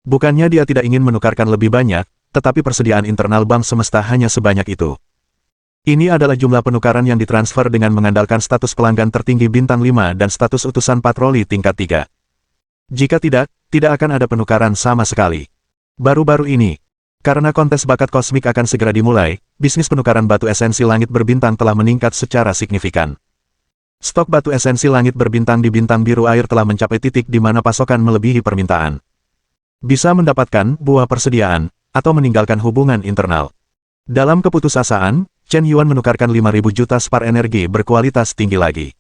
Bukannya dia tidak ingin menukarkan lebih banyak, tetapi persediaan internal bank semesta hanya sebanyak itu. Ini adalah jumlah penukaran yang ditransfer dengan mengandalkan status pelanggan tertinggi bintang 5 dan status utusan patroli tingkat 3. Jika tidak akan ada penukaran sama sekali. Baru-baru ini, karena kontes bakat kosmik akan segera dimulai, bisnis penukaran batu esensi langit berbintang telah meningkat secara signifikan. Stok batu esensi langit berbintang di bintang biru air telah mencapai titik di mana pasokan melebihi permintaan. Bisa mendapatkan buah persediaan, atau meninggalkan hubungan internal. Dalam keputusasaan, Chen Yuan menukarkan 5.000 juta spar energi berkualitas tinggi lagi.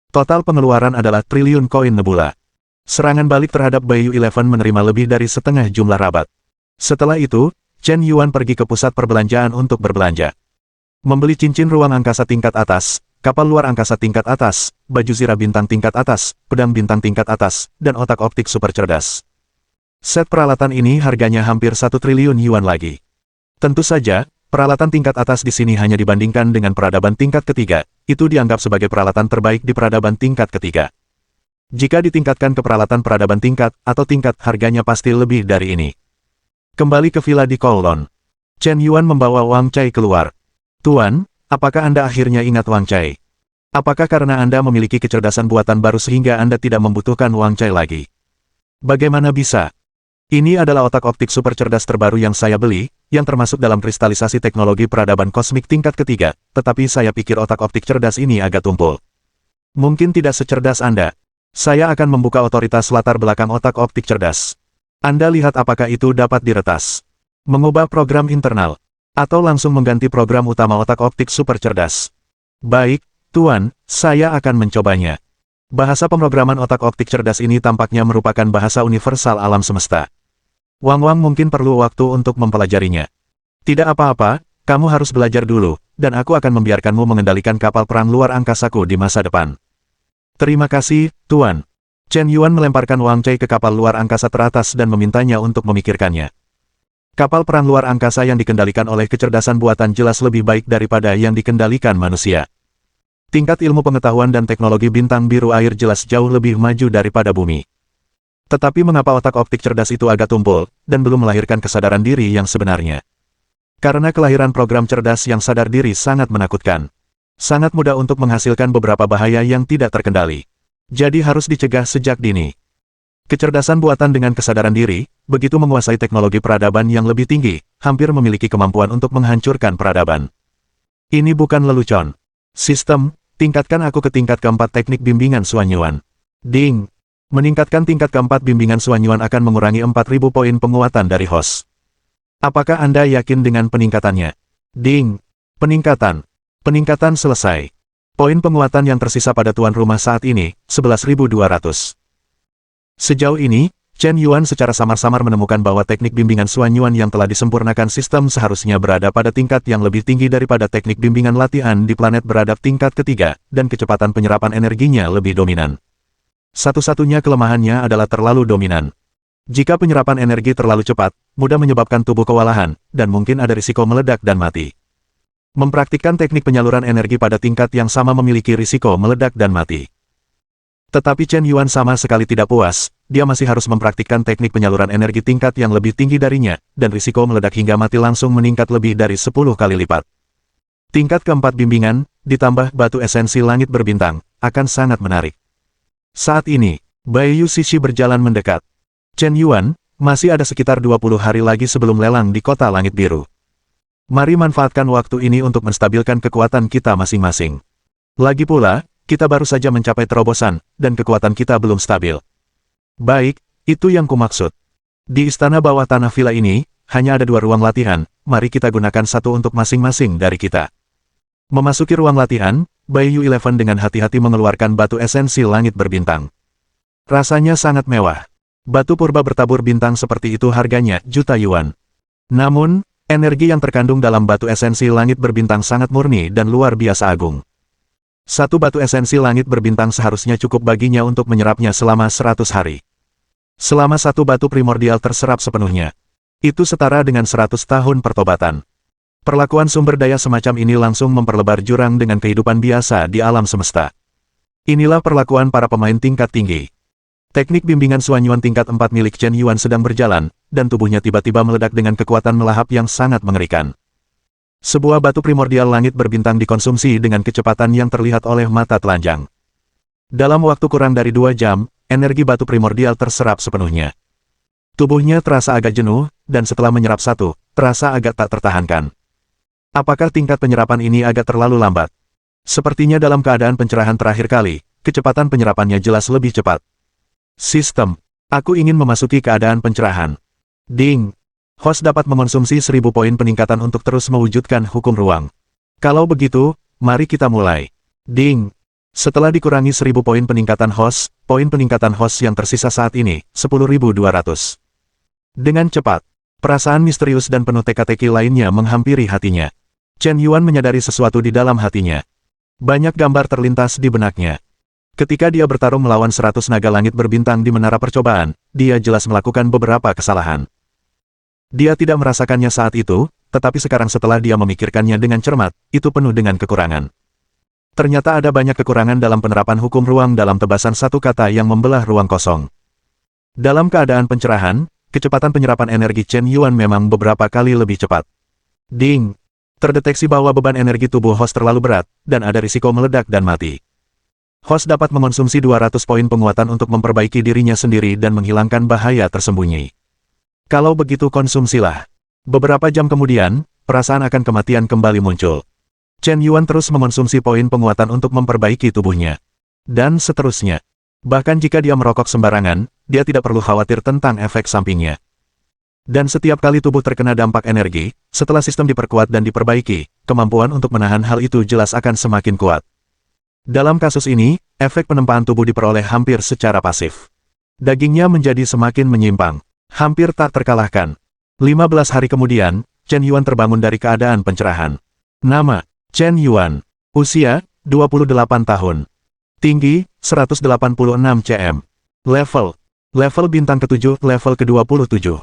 Total pengeluaran adalah triliun koin nebula. Serangan balik terhadap Bayu 11 menerima lebih dari setengah jumlah rabat. Setelah itu, Chen Yuan pergi ke pusat perbelanjaan untuk berbelanja. Membeli cincin ruang angkasa tingkat atas, kapal luar angkasa tingkat atas, baju zirah bintang tingkat atas, pedang bintang tingkat atas, dan otak optik super cerdas. Set peralatan ini harganya hampir 1 triliun yuan lagi. Tentu saja, peralatan tingkat atas di sini hanya dibandingkan dengan peradaban tingkat ketiga, itu dianggap sebagai peralatan terbaik di peradaban tingkat ketiga. Jika ditingkatkan ke peralatan peradaban tingkat atau tingkat, harganya pasti lebih dari ini. Kembali ke villa di Kowloon. Chen Yuan membawa Wang Cai keluar. Tuan, apakah Anda akhirnya ingat Wang Cai? Apakah karena Anda memiliki kecerdasan buatan baru sehingga Anda tidak membutuhkan Wang Cai lagi? Bagaimana bisa? Ini adalah otak optik super cerdas terbaru yang saya beli, yang termasuk dalam kristalisasi teknologi peradaban kosmik tingkat ketiga, tetapi saya pikir otak optik cerdas ini agak tumpul. Mungkin tidak secerdas Anda. Saya akan membuka otoritas latar belakang otak optik cerdas. Anda lihat apakah itu dapat diretas. Mengubah program internal. Atau langsung mengganti program utama otak optik super cerdas. Baik, Tuan, saya akan mencobanya. Bahasa pemrograman otak optik cerdas ini tampaknya merupakan bahasa universal alam semesta. Wang mungkin perlu waktu untuk mempelajarinya. Tidak apa-apa, kamu harus belajar dulu, dan aku akan membiarkanmu mengendalikan kapal perang luar angkasaku di masa depan. Terima kasih, Tuan. Chen Yuan melemparkan Wang Cai ke kapal luar angkasa teratas dan memintanya untuk memikirkannya. Kapal perang luar angkasa yang dikendalikan oleh kecerdasan buatan jelas lebih baik daripada yang dikendalikan manusia. Tingkat ilmu pengetahuan dan teknologi bintang biru air jelas jauh lebih maju daripada bumi. Tetapi mengapa otak optik cerdas itu agak tumpul, dan belum melahirkan kesadaran diri yang sebenarnya? Karena kelahiran program cerdas yang sadar diri sangat menakutkan. Sangat mudah untuk menghasilkan beberapa bahaya yang tidak terkendali. Jadi harus dicegah sejak dini. Kecerdasan buatan dengan kesadaran diri, begitu menguasai teknologi peradaban yang lebih tinggi, hampir memiliki kemampuan untuk menghancurkan peradaban. Ini bukan lelucon. Sistem, tingkatkan aku ke tingkat keempat teknik bimbingan Suanyuan. Ding! Meningkatkan tingkat keempat bimbingan Suanyuan akan mengurangi 4.000 poin penguatan dari host. Apakah Anda yakin dengan peningkatannya? Ding! Peningkatan. Peningkatan selesai. Poin penguatan yang tersisa pada tuan rumah saat ini, 11.200. Sejauh ini, Chen Yuan secara samar-samar menemukan bahwa teknik bimbingan Suanyuan yang telah disempurnakan sistem seharusnya berada pada tingkat yang lebih tinggi daripada teknik bimbingan latihan di planet beradab tingkat ketiga, dan kecepatan penyerapan energinya lebih dominan. Satu-satunya kelemahannya adalah terlalu dominan. Jika penyerapan energi terlalu cepat, mudah menyebabkan tubuh kewalahan, dan mungkin ada risiko meledak dan mati. Mempraktikkan teknik penyaluran energi pada tingkat yang sama memiliki risiko meledak dan mati. Tetapi Chen Yuan sama sekali tidak puas, dia masih harus mempraktikkan teknik penyaluran energi tingkat yang lebih tinggi darinya, dan risiko meledak hingga mati langsung meningkat lebih dari 10 kali lipat. Tingkat keempat bimbingan, ditambah batu esensi langit berbintang, akan sangat menarik. Saat ini, Baiyu Shishi berjalan mendekat. Chen Yuan, masih ada sekitar 20 hari lagi sebelum lelang di kota langit biru. Mari manfaatkan waktu ini untuk menstabilkan kekuatan kita masing-masing. Lagi pula, kita baru saja mencapai terobosan, dan kekuatan kita belum stabil. Baik, itu yang kumaksud. Di istana bawah tanah villa ini, hanya ada 2 ruang latihan, mari kita gunakan satu untuk masing-masing dari kita. Memasuki ruang latihan, Baiyu Eleven dengan hati-hati mengeluarkan batu esensi langit berbintang. Rasanya sangat mewah. Batu purba bertabur bintang seperti itu harganya juta yuan. Namun, energi yang terkandung dalam batu esensi langit berbintang sangat murni dan luar biasa agung. Satu batu esensi langit berbintang seharusnya cukup baginya untuk menyerapnya selama 100 hari. Selama satu batu primordial terserap sepenuhnya. Itu setara dengan 100 tahun pertobatan. Perlakuan sumber daya semacam ini langsung memperlebar jurang dengan kehidupan biasa di alam semesta. Inilah perlakuan para pemain tingkat tinggi. Teknik bimbingan Suanyuan tingkat 4 milik Chen Yuan sedang berjalan, dan tubuhnya tiba-tiba meledak dengan kekuatan melahap yang sangat mengerikan. Sebuah batu primordial langit berbintang dikonsumsi dengan kecepatan yang terlihat oleh mata telanjang. Dalam waktu kurang dari 2 jam, energi batu primordial terserap sepenuhnya. Tubuhnya terasa agak jenuh, dan setelah menyerap satu, terasa agak tak tertahankan. Apakah tingkat penyerapan ini agak terlalu lambat? Sepertinya dalam keadaan pencerahan terakhir kali, kecepatan penyerapannya jelas lebih cepat. Sistem. Aku ingin memasuki keadaan pencerahan. Ding. Host dapat mengonsumsi 1000 poin peningkatan untuk terus mewujudkan hukum ruang. Kalau begitu, mari kita mulai. Ding. Setelah dikurangi 1000 poin peningkatan host yang tersisa saat ini, 10.200. Dengan cepat, perasaan misterius dan penuh teka-teki lainnya menghampiri hatinya. Chen Yuan menyadari sesuatu di dalam hatinya. Banyak gambar terlintas di benaknya. Ketika dia bertarung melawan 100 naga langit berbintang di menara percobaan, dia jelas melakukan beberapa kesalahan. Dia tidak merasakannya saat itu, tetapi sekarang setelah dia memikirkannya dengan cermat, itu penuh dengan kekurangan. Ternyata ada banyak kekurangan dalam penerapan hukum ruang dalam tebasan satu kata yang membelah ruang kosong. Dalam keadaan pencerahan, kecepatan penyerapan energi Chen Yuan memang beberapa kali lebih cepat. Ding! Terdeteksi bahwa beban energi tubuh host terlalu berat, dan ada risiko meledak dan mati. Host dapat mengonsumsi 200 poin penguatan untuk memperbaiki dirinya sendiri dan menghilangkan bahaya tersembunyi. Kalau begitu konsumsilah. Beberapa jam kemudian, perasaan akan kematian kembali muncul. Chen Yuan terus mengonsumsi poin penguatan untuk memperbaiki tubuhnya. Dan seterusnya. Bahkan jika dia merokok sembarangan, dia tidak perlu khawatir tentang efek sampingnya. Dan setiap kali tubuh terkena dampak energi, setelah sistem diperkuat dan diperbaiki, kemampuan untuk menahan hal itu jelas akan semakin kuat. Dalam kasus ini, efek penempaan tubuh diperoleh hampir secara pasif. Dagingnya menjadi semakin menyimpang. Hampir tak terkalahkan. 15 hari kemudian, Chen Yuan terbangun dari keadaan pencerahan. Nama, Chen Yuan. Usia, 28 tahun. Tinggi, 186 cm. Level bintang ke-7, level ke-27.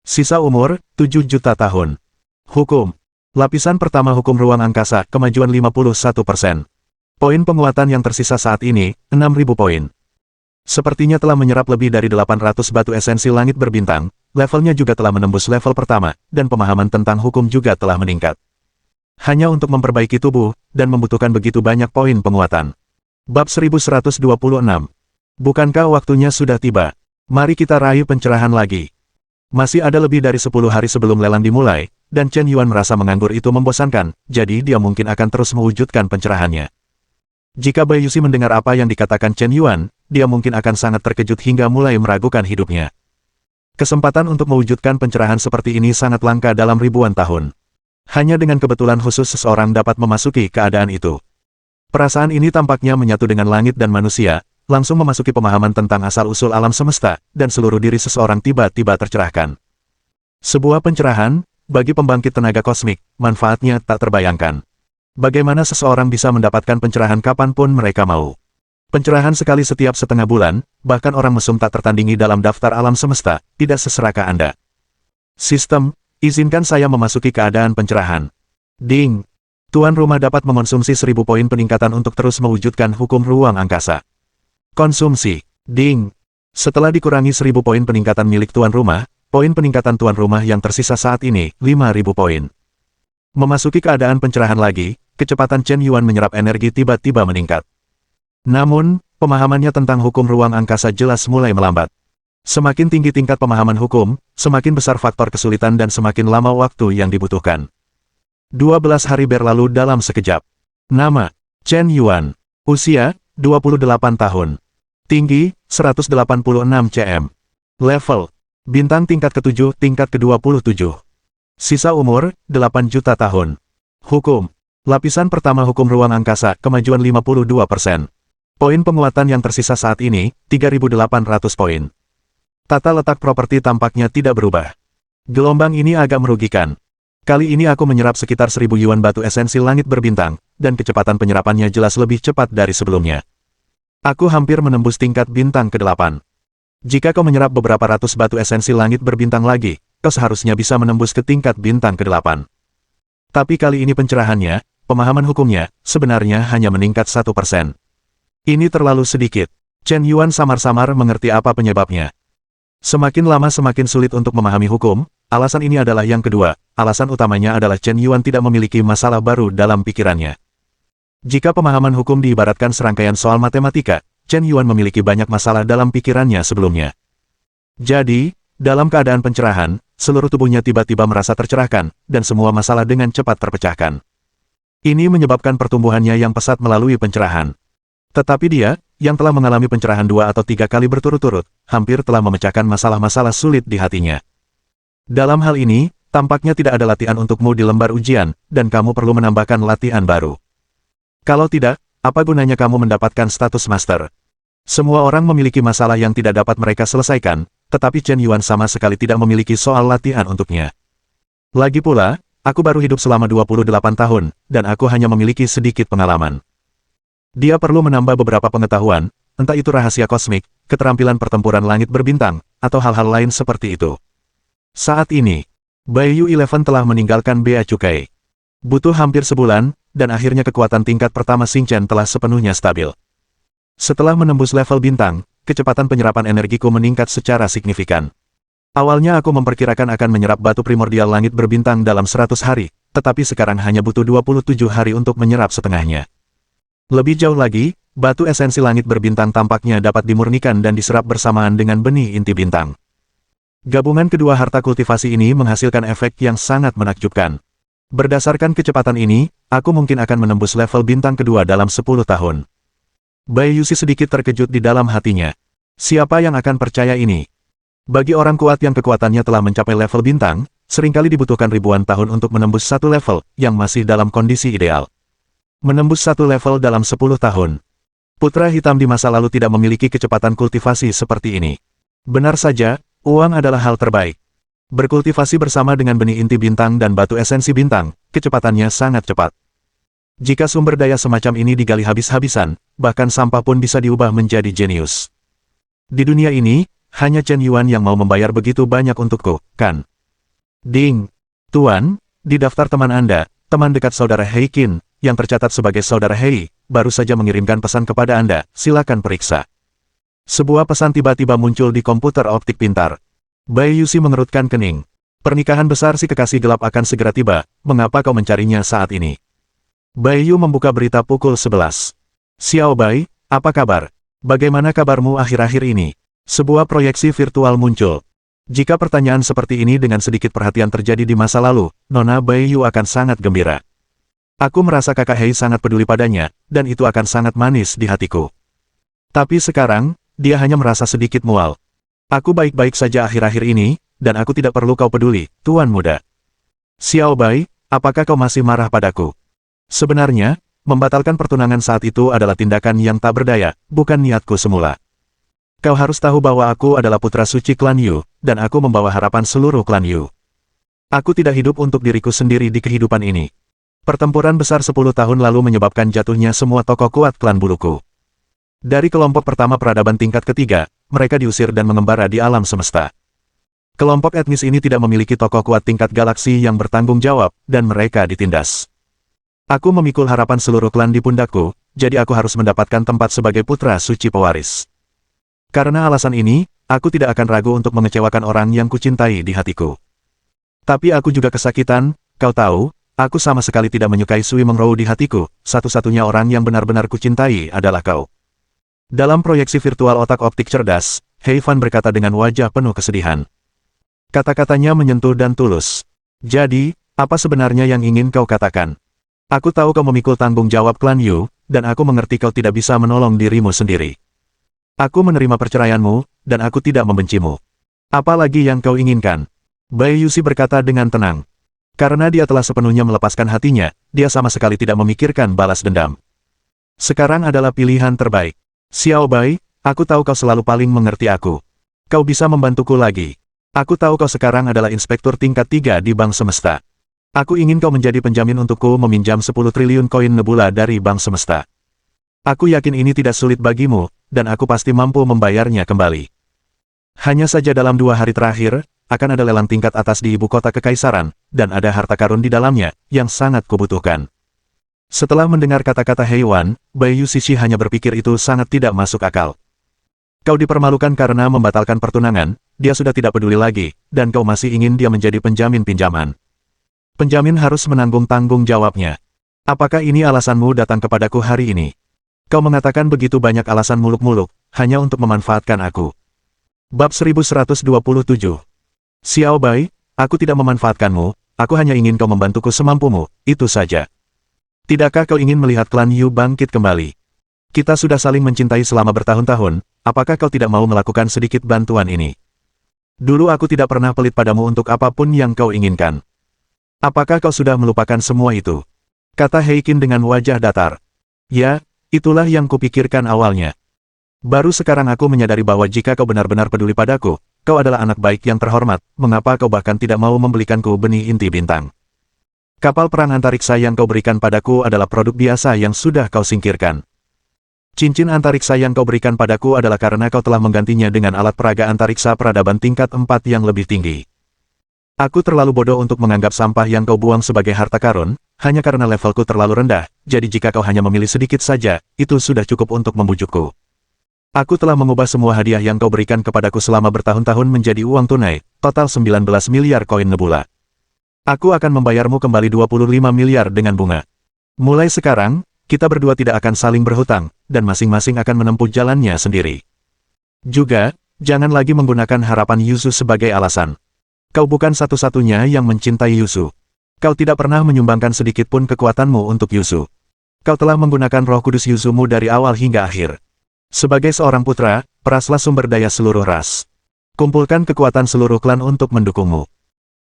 Sisa umur, 7 juta tahun. Hukum. Lapisan pertama hukum ruang angkasa, kemajuan 51%. Poin penguatan yang tersisa saat ini, 6.000 poin. Sepertinya telah menyerap lebih dari 800 batu esensi langit berbintang, levelnya juga telah menembus level pertama, dan pemahaman tentang hukum juga telah meningkat. Hanya untuk memperbaiki tubuh, dan membutuhkan begitu banyak poin penguatan. Bab 1126. Bukankah waktunya sudah tiba? Mari kita raih pencerahan lagi. Masih ada lebih dari 10 hari sebelum lelang dimulai, dan Chen Yuan merasa menganggur itu membosankan, jadi dia mungkin akan terus mewujudkan pencerahannya. Jika Bai Yuxi mendengar apa yang dikatakan Chen Yuan, dia mungkin akan sangat terkejut hingga mulai meragukan hidupnya. Kesempatan untuk mewujudkan pencerahan seperti ini sangat langka dalam ribuan tahun. Hanya dengan kebetulan khusus seseorang dapat memasuki keadaan itu. Perasaan ini tampaknya menyatu dengan langit dan manusia, langsung memasuki pemahaman tentang asal-usul alam semesta, dan seluruh diri seseorang tiba-tiba tercerahkan. Sebuah pencerahan, bagi pembangkit tenaga kosmik, manfaatnya tak terbayangkan. Bagaimana seseorang bisa mendapatkan pencerahan kapanpun mereka mau? Pencerahan sekali setiap setengah bulan, bahkan orang mesum tak tertandingi dalam daftar alam semesta, tidak seserakah Anda. Sistem, izinkan saya memasuki keadaan pencerahan. Ding! Tuan rumah dapat mengonsumsi 1000 poin peningkatan untuk terus mewujudkan hukum ruang angkasa. Konsumsi. Ding! Setelah dikurangi 1000 poin peningkatan milik tuan rumah, poin peningkatan tuan rumah yang tersisa saat ini, 5000 poin. Memasuki keadaan pencerahan lagi, kecepatan Chen Yuan menyerap energi tiba-tiba meningkat. Namun, pemahamannya tentang hukum ruang angkasa jelas mulai melambat. Semakin tinggi tingkat pemahaman hukum, semakin besar faktor kesulitan dan semakin lama waktu yang dibutuhkan. 12 hari berlalu dalam sekejap. Nama, Chen Yuan. Usia, 28 tahun. Tinggi, 186 cm. Bintang tingkat ke-7, tingkat ke-27. Sisa umur, 8 juta tahun. Hukum. Lapisan pertama hukum ruang angkasa, kemajuan 52%. Poin penguatan yang tersisa saat ini, 3.800 poin. Tata letak properti tampaknya tidak berubah. Gelombang ini agak merugikan. Kali ini aku menyerap sekitar 1000 yuan batu esensi langit berbintang, dan kecepatan penyerapannya jelas lebih cepat dari sebelumnya. Aku hampir menembus tingkat bintang ke-8. Jika kau menyerap beberapa ratus batu esensi langit berbintang lagi, kau seharusnya bisa menembus ke tingkat bintang ke-8. Tapi kali ini pencerahannya, pemahaman hukumnya, sebenarnya hanya meningkat 1%. Ini terlalu sedikit. Chen Yuan samar-samar mengerti apa penyebabnya. Semakin lama semakin sulit untuk memahami hukum, alasan ini adalah yang kedua, alasan utamanya adalah Chen Yuan tidak memiliki masalah baru dalam pikirannya. Jika pemahaman hukum diibaratkan serangkaian soal matematika, Chen Yuan memiliki banyak masalah dalam pikirannya sebelumnya. Jadi, dalam keadaan pencerahan, seluruh tubuhnya tiba-tiba merasa tercerahkan, dan semua masalah dengan cepat terpecahkan. Ini menyebabkan pertumbuhannya yang pesat melalui pencerahan. Tetapi dia, yang telah mengalami pencerahan 2 atau 3 kali berturut-turut, hampir telah memecahkan masalah-masalah sulit di hatinya. Dalam hal ini, tampaknya tidak ada latihan untukmu di lembar ujian, dan kamu perlu menambahkan latihan baru. Kalau tidak, apa gunanya kamu mendapatkan status master? Semua orang memiliki masalah yang tidak dapat mereka selesaikan, tetapi Chen Yuan sama sekali tidak memiliki soal latihan untuknya. Lagi pula, aku baru hidup selama 28 tahun, dan aku hanya memiliki sedikit pengalaman. Dia perlu menambah beberapa pengetahuan, entah itu rahasia kosmik, keterampilan pertempuran langit berbintang, atau hal-hal lain seperti itu. Saat ini, Baiyu 11 telah meninggalkan Bea Cukai. Butuh hampir sebulan, dan akhirnya kekuatan tingkat pertama Xing Chen telah sepenuhnya stabil. Setelah menembus level bintang, kecepatan penyerapan energiku meningkat secara signifikan. Awalnya aku memperkirakan akan menyerap batu primordial langit berbintang dalam 100 hari, tetapi sekarang hanya butuh 27 hari untuk menyerap setengahnya. Lebih jauh lagi, batu esensi langit berbintang tampaknya dapat dimurnikan dan diserap bersamaan dengan benih inti bintang. Gabungan kedua harta kultivasi ini menghasilkan efek yang sangat menakjubkan. Berdasarkan kecepatan ini, aku mungkin akan menembus level bintang kedua dalam 10 tahun. Bai Yuxi sedikit terkejut di dalam hatinya. Siapa yang akan percaya ini? Bagi orang kuat yang kekuatannya telah mencapai level bintang, seringkali dibutuhkan ribuan tahun untuk menembus satu level, yang masih dalam kondisi ideal. Menembus satu level dalam 10 tahun. Putra hitam di masa lalu tidak memiliki kecepatan kultivasi seperti ini. Benar saja, uang adalah hal terbaik. Berkultivasi bersama dengan benih inti bintang dan batu esensi bintang, kecepatannya sangat cepat. Jika sumber daya semacam ini digali habis-habisan, bahkan sampah pun bisa diubah menjadi jenius. Di dunia ini, hanya Chen Yuan yang mau membayar begitu banyak untukku, kan? Ding! Tuan, di daftar teman Anda, teman dekat saudara Hei Qin, yang tercatat sebagai saudara Hei, baru saja mengirimkan pesan kepada Anda, silakan periksa. Sebuah pesan tiba-tiba muncul di komputer optik pintar. Bai Yuxi mengerutkan kening. Pernikahan besar si kekasih gelap akan segera tiba, mengapa kau mencarinya saat ini? Bai Yu membuka berita pukul 11. Xiao Bai, apa kabar? Bagaimana kabarmu akhir-akhir ini? Sebuah proyeksi virtual muncul. Jika pertanyaan seperti ini dengan sedikit perhatian terjadi di masa lalu, Nona Bai Yu akan sangat gembira. Aku merasa kakak Hei sangat peduli padanya, dan itu akan sangat manis di hatiku. Tapi sekarang, dia hanya merasa sedikit mual. Aku baik-baik saja akhir-akhir ini, dan aku tidak perlu kau peduli, Tuan Muda. Xiao Bai, apakah kau masih marah padaku? Sebenarnya, membatalkan pertunangan saat itu adalah tindakan yang tak berdaya, bukan niatku semula. Kau harus tahu bahwa aku adalah putra suci klan Yu, dan aku membawa harapan seluruh klan Yu. Aku tidak hidup untuk diriku sendiri di kehidupan ini. Pertempuran besar 10 tahun lalu menyebabkan jatuhnya semua tokoh kuat klan buluku. Dari kelompok pertama peradaban tingkat ketiga, mereka diusir dan mengembara di alam semesta. Kelompok etnis ini tidak memiliki tokoh kuat tingkat galaksi yang bertanggung jawab, dan mereka ditindas. Aku memikul harapan seluruh klan di pundakku, jadi aku harus mendapatkan tempat sebagai putra suci pewaris. Karena alasan ini, aku tidak akan ragu untuk mengecewakan orang yang kucintai di hatiku. Tapi aku juga kesakitan, kau tahu, aku sama sekali tidak menyukai Sui Mengrou di hatiku, satu-satunya orang yang benar-benar kucintai adalah kau. Dalam proyeksi virtual otak optik cerdas, Hei Fan berkata dengan wajah penuh kesedihan. Kata-katanya menyentuh dan tulus. Jadi, apa sebenarnya yang ingin kau katakan? Aku tahu kau memikul tanggung jawab klan Yu, dan aku mengerti kau tidak bisa menolong dirimu sendiri. Aku menerima perceraianmu, dan aku tidak membencimu. Apa lagi yang kau inginkan? Bai Yusi berkata dengan tenang. Karena dia telah sepenuhnya melepaskan hatinya, dia sama sekali tidak memikirkan balas dendam. Sekarang adalah pilihan terbaik. Xiao Bai, aku tahu kau selalu paling mengerti aku. Kau bisa membantuku lagi. Aku tahu kau sekarang adalah inspektur tingkat 3 di Bank Semesta. Aku ingin kau menjadi penjamin untukku meminjam 10 triliun koin nebula dari Bank Semesta. Aku yakin ini tidak sulit bagimu, dan aku pasti mampu membayarnya kembali. Hanya saja dalam 2 hari terakhir, akan ada lelang tingkat atas di ibu kota kekaisaran, dan ada harta karun di dalamnya, yang sangat kubutuhkan. Setelah mendengar kata-kata Heiwan, Bai Yusishi hanya berpikir itu sangat tidak masuk akal. Kau dipermalukan karena membatalkan pertunangan, dia sudah tidak peduli lagi, dan kau masih ingin dia menjadi penjamin pinjaman. Penjamin harus menanggung tanggung jawabnya. Apakah ini alasanmu datang kepadaku hari ini? Kau mengatakan begitu banyak alasan muluk-muluk, hanya untuk memanfaatkan aku. Bab 1127. Xiao Bai, aku tidak memanfaatkanmu, aku hanya ingin kau membantuku semampumu, itu saja. Tidakkah kau ingin melihat klan Yu bangkit kembali? Kita sudah saling mencintai selama bertahun-tahun, apakah kau tidak mau melakukan sedikit bantuan ini? Dulu aku tidak pernah pelit padamu untuk apapun yang kau inginkan. Apakah kau sudah melupakan semua itu? Kata Heikin dengan wajah datar. Ya, itulah yang kupikirkan awalnya. Baru sekarang aku menyadari bahwa jika kau benar-benar peduli padaku, kau adalah anak baik yang terhormat, mengapa kau bahkan tidak mau membelikanku benih inti bintang? Kapal perang antariksa yang kau berikan padaku adalah produk biasa yang sudah kau singkirkan. Cincin antariksa yang kau berikan padaku adalah karena kau telah menggantinya dengan alat peraga antariksa peradaban tingkat 4 yang lebih tinggi. Aku terlalu bodoh untuk menganggap sampah yang kau buang sebagai harta karun, hanya karena levelku terlalu rendah, jadi jika kau hanya memilih sedikit saja, itu sudah cukup untuk membujukku. Aku telah mengubah semua hadiah yang kau berikan kepadaku selama bertahun-tahun menjadi uang tunai, total 19 miliar koin nebula. Aku akan membayarmu kembali 25 miliar dengan bunga. Mulai sekarang, kita berdua tidak akan saling berhutang, dan masing-masing akan menempuh jalannya sendiri. Juga, jangan lagi menggunakan harapan Yuzu sebagai alasan. Kau bukan satu-satunya yang mencintai Yuzu. Kau tidak pernah menyumbangkan sedikit pun kekuatanmu untuk Yuzu. Kau telah menggunakan roh kudus Yuzumu dari awal hingga akhir. Sebagai seorang putra, peraslah sumber daya seluruh ras. Kumpulkan kekuatan seluruh klan untuk mendukungmu.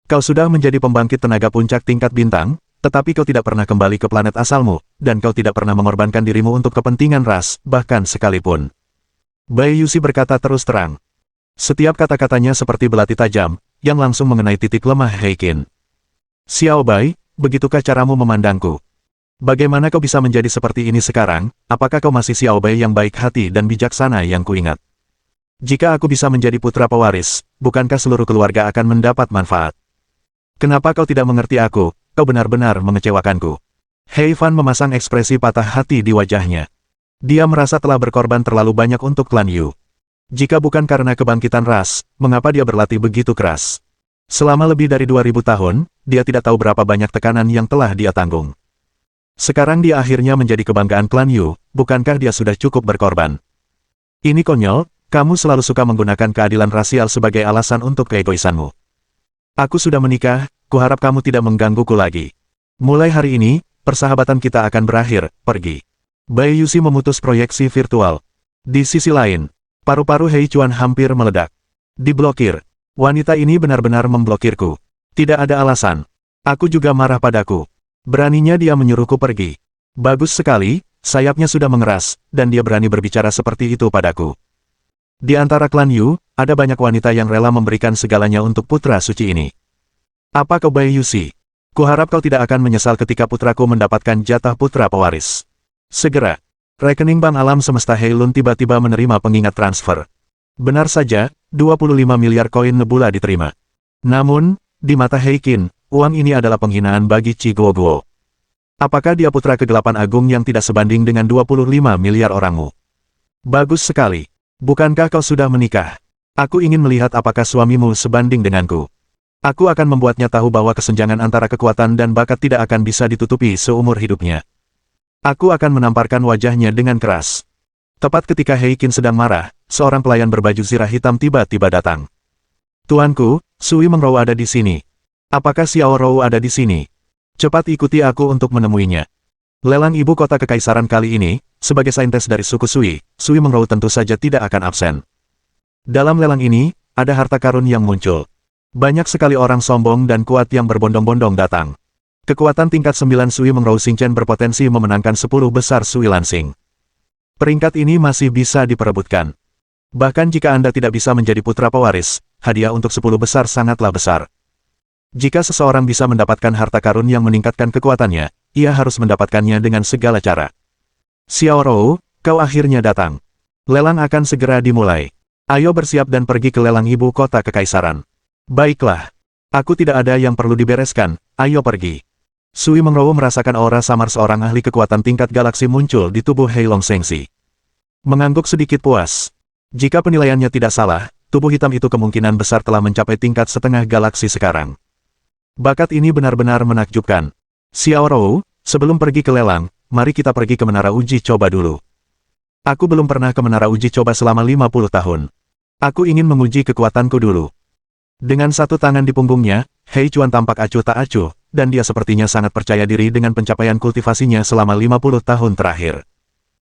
Kau sudah menjadi pembangkit tenaga puncak tingkat bintang, tetapi kau tidak pernah kembali ke planet asalmu, dan kau tidak pernah mengorbankan dirimu untuk kepentingan ras, bahkan sekalipun. Bai Yusi berkata terus terang. Setiap kata-katanya seperti belati tajam, yang langsung mengenai titik lemah Heikin. Xiao Bai, begitukah caramu memandangku? Bagaimana kau bisa menjadi seperti ini sekarang? Apakah kau masih Xiao Bai yang baik hati dan bijaksana yang kuingat? Jika aku bisa menjadi putra pewaris, bukankah seluruh keluarga akan mendapat manfaat? Kenapa kau tidak mengerti aku? Kau benar-benar mengecewakanku. Hei Fan memasang ekspresi patah hati di wajahnya. Dia merasa telah berkorban terlalu banyak untuk klan Yu. Jika bukan karena kebangkitan ras, mengapa dia berlatih begitu keras? Selama lebih dari 2000 tahun, dia tidak tahu berapa banyak tekanan yang telah dia tanggung. Sekarang dia akhirnya menjadi kebanggaan klan Yu, bukankah dia sudah cukup berkorban? Ini konyol, kamu selalu suka menggunakan keadilan rasial sebagai alasan untuk keegoisanmu. Aku sudah menikah, kuharap kamu tidak menggangguku lagi. Mulai hari ini, persahabatan kita akan berakhir, pergi. Bai Yusi memutus proyeksi virtual. Di sisi lain, paru-paru Hei Chuan hampir meledak. Diblokir. Wanita ini benar-benar memblokirku. Tidak ada alasan. Aku juga marah padaku. Beraninya dia menyuruhku pergi. Bagus sekali, sayapnya sudah mengeras, dan dia berani berbicara seperti itu padaku. Di antara klan Yu, ada banyak wanita yang rela memberikan segalanya untuk putra suci ini. Apa kau Bai Yusi? Kuharap kau tidak akan menyesal ketika putraku mendapatkan jatah putra pewaris. Segera. Rekening Bank Alam Semesta Heilun tiba-tiba menerima pengingat transfer. Benar saja, 25 miliar koin nebula diterima. Namun, di mata Heikin, uang ini adalah penghinaan bagi Chi Guoguo. Apakah dia putra kegelapan agung yang tidak sebanding dengan 25 miliar orangmu? Bagus sekali. Bukankah kau sudah menikah? Aku ingin melihat apakah suamimu sebanding denganku. Aku akan membuatnya tahu bahwa kesenjangan antara kekuatan dan bakat tidak akan bisa ditutupi seumur hidupnya. Aku akan menamparkan wajahnya dengan keras. Tepat ketika Heikin sedang marah, seorang pelayan berbaju zirah hitam tiba-tiba datang. Tuanku, Sui Mengrou ada di sini. Apakah Xiao Rou ada di sini? Cepat ikuti aku untuk menemuinya. Lelang ibu kota kekaisaran kali ini, sebagai saintes dari suku Sui, Sui Mengrou tentu saja tidak akan absen. Dalam lelang ini, ada harta karun yang muncul. Banyak sekali orang sombong dan kuat yang berbondong-bondong datang. Kekuatan tingkat 9 Sui Mengrou Xingchen berpotensi memenangkan 10 besar Sui Lansing. Peringkat ini masih bisa diperebutkan. Bahkan jika Anda tidak bisa menjadi putra pewaris, hadiah untuk 10 besar sangatlah besar. Jika seseorang bisa mendapatkan harta karun yang meningkatkan kekuatannya, ia harus mendapatkannya dengan segala cara. Xiao Rou, kau akhirnya datang. Lelang akan segera dimulai. Ayo bersiap dan pergi ke lelang ibu kota kekaisaran. Baiklah. Aku tidak ada yang perlu dibereskan, ayo pergi. Sui Mengrou merasakan aura samar seorang ahli kekuatan tingkat galaksi muncul di tubuh Heilong Shengxi. Mengangguk sedikit puas. Jika penilaiannya tidak salah, tubuh hitam itu kemungkinan besar telah mencapai tingkat setengah galaksi sekarang. Bakat ini benar-benar menakjubkan. Xiao Rou, sebelum pergi ke lelang, mari kita pergi ke menara uji coba dulu. Aku belum pernah ke menara uji coba selama 50 tahun. Aku ingin menguji kekuatanku dulu. Dengan satu tangan di punggungnya, Hei Chuan tampak acuh tak acuh, dan dia sepertinya sangat percaya diri dengan pencapaian kultivasinya selama 50 tahun terakhir.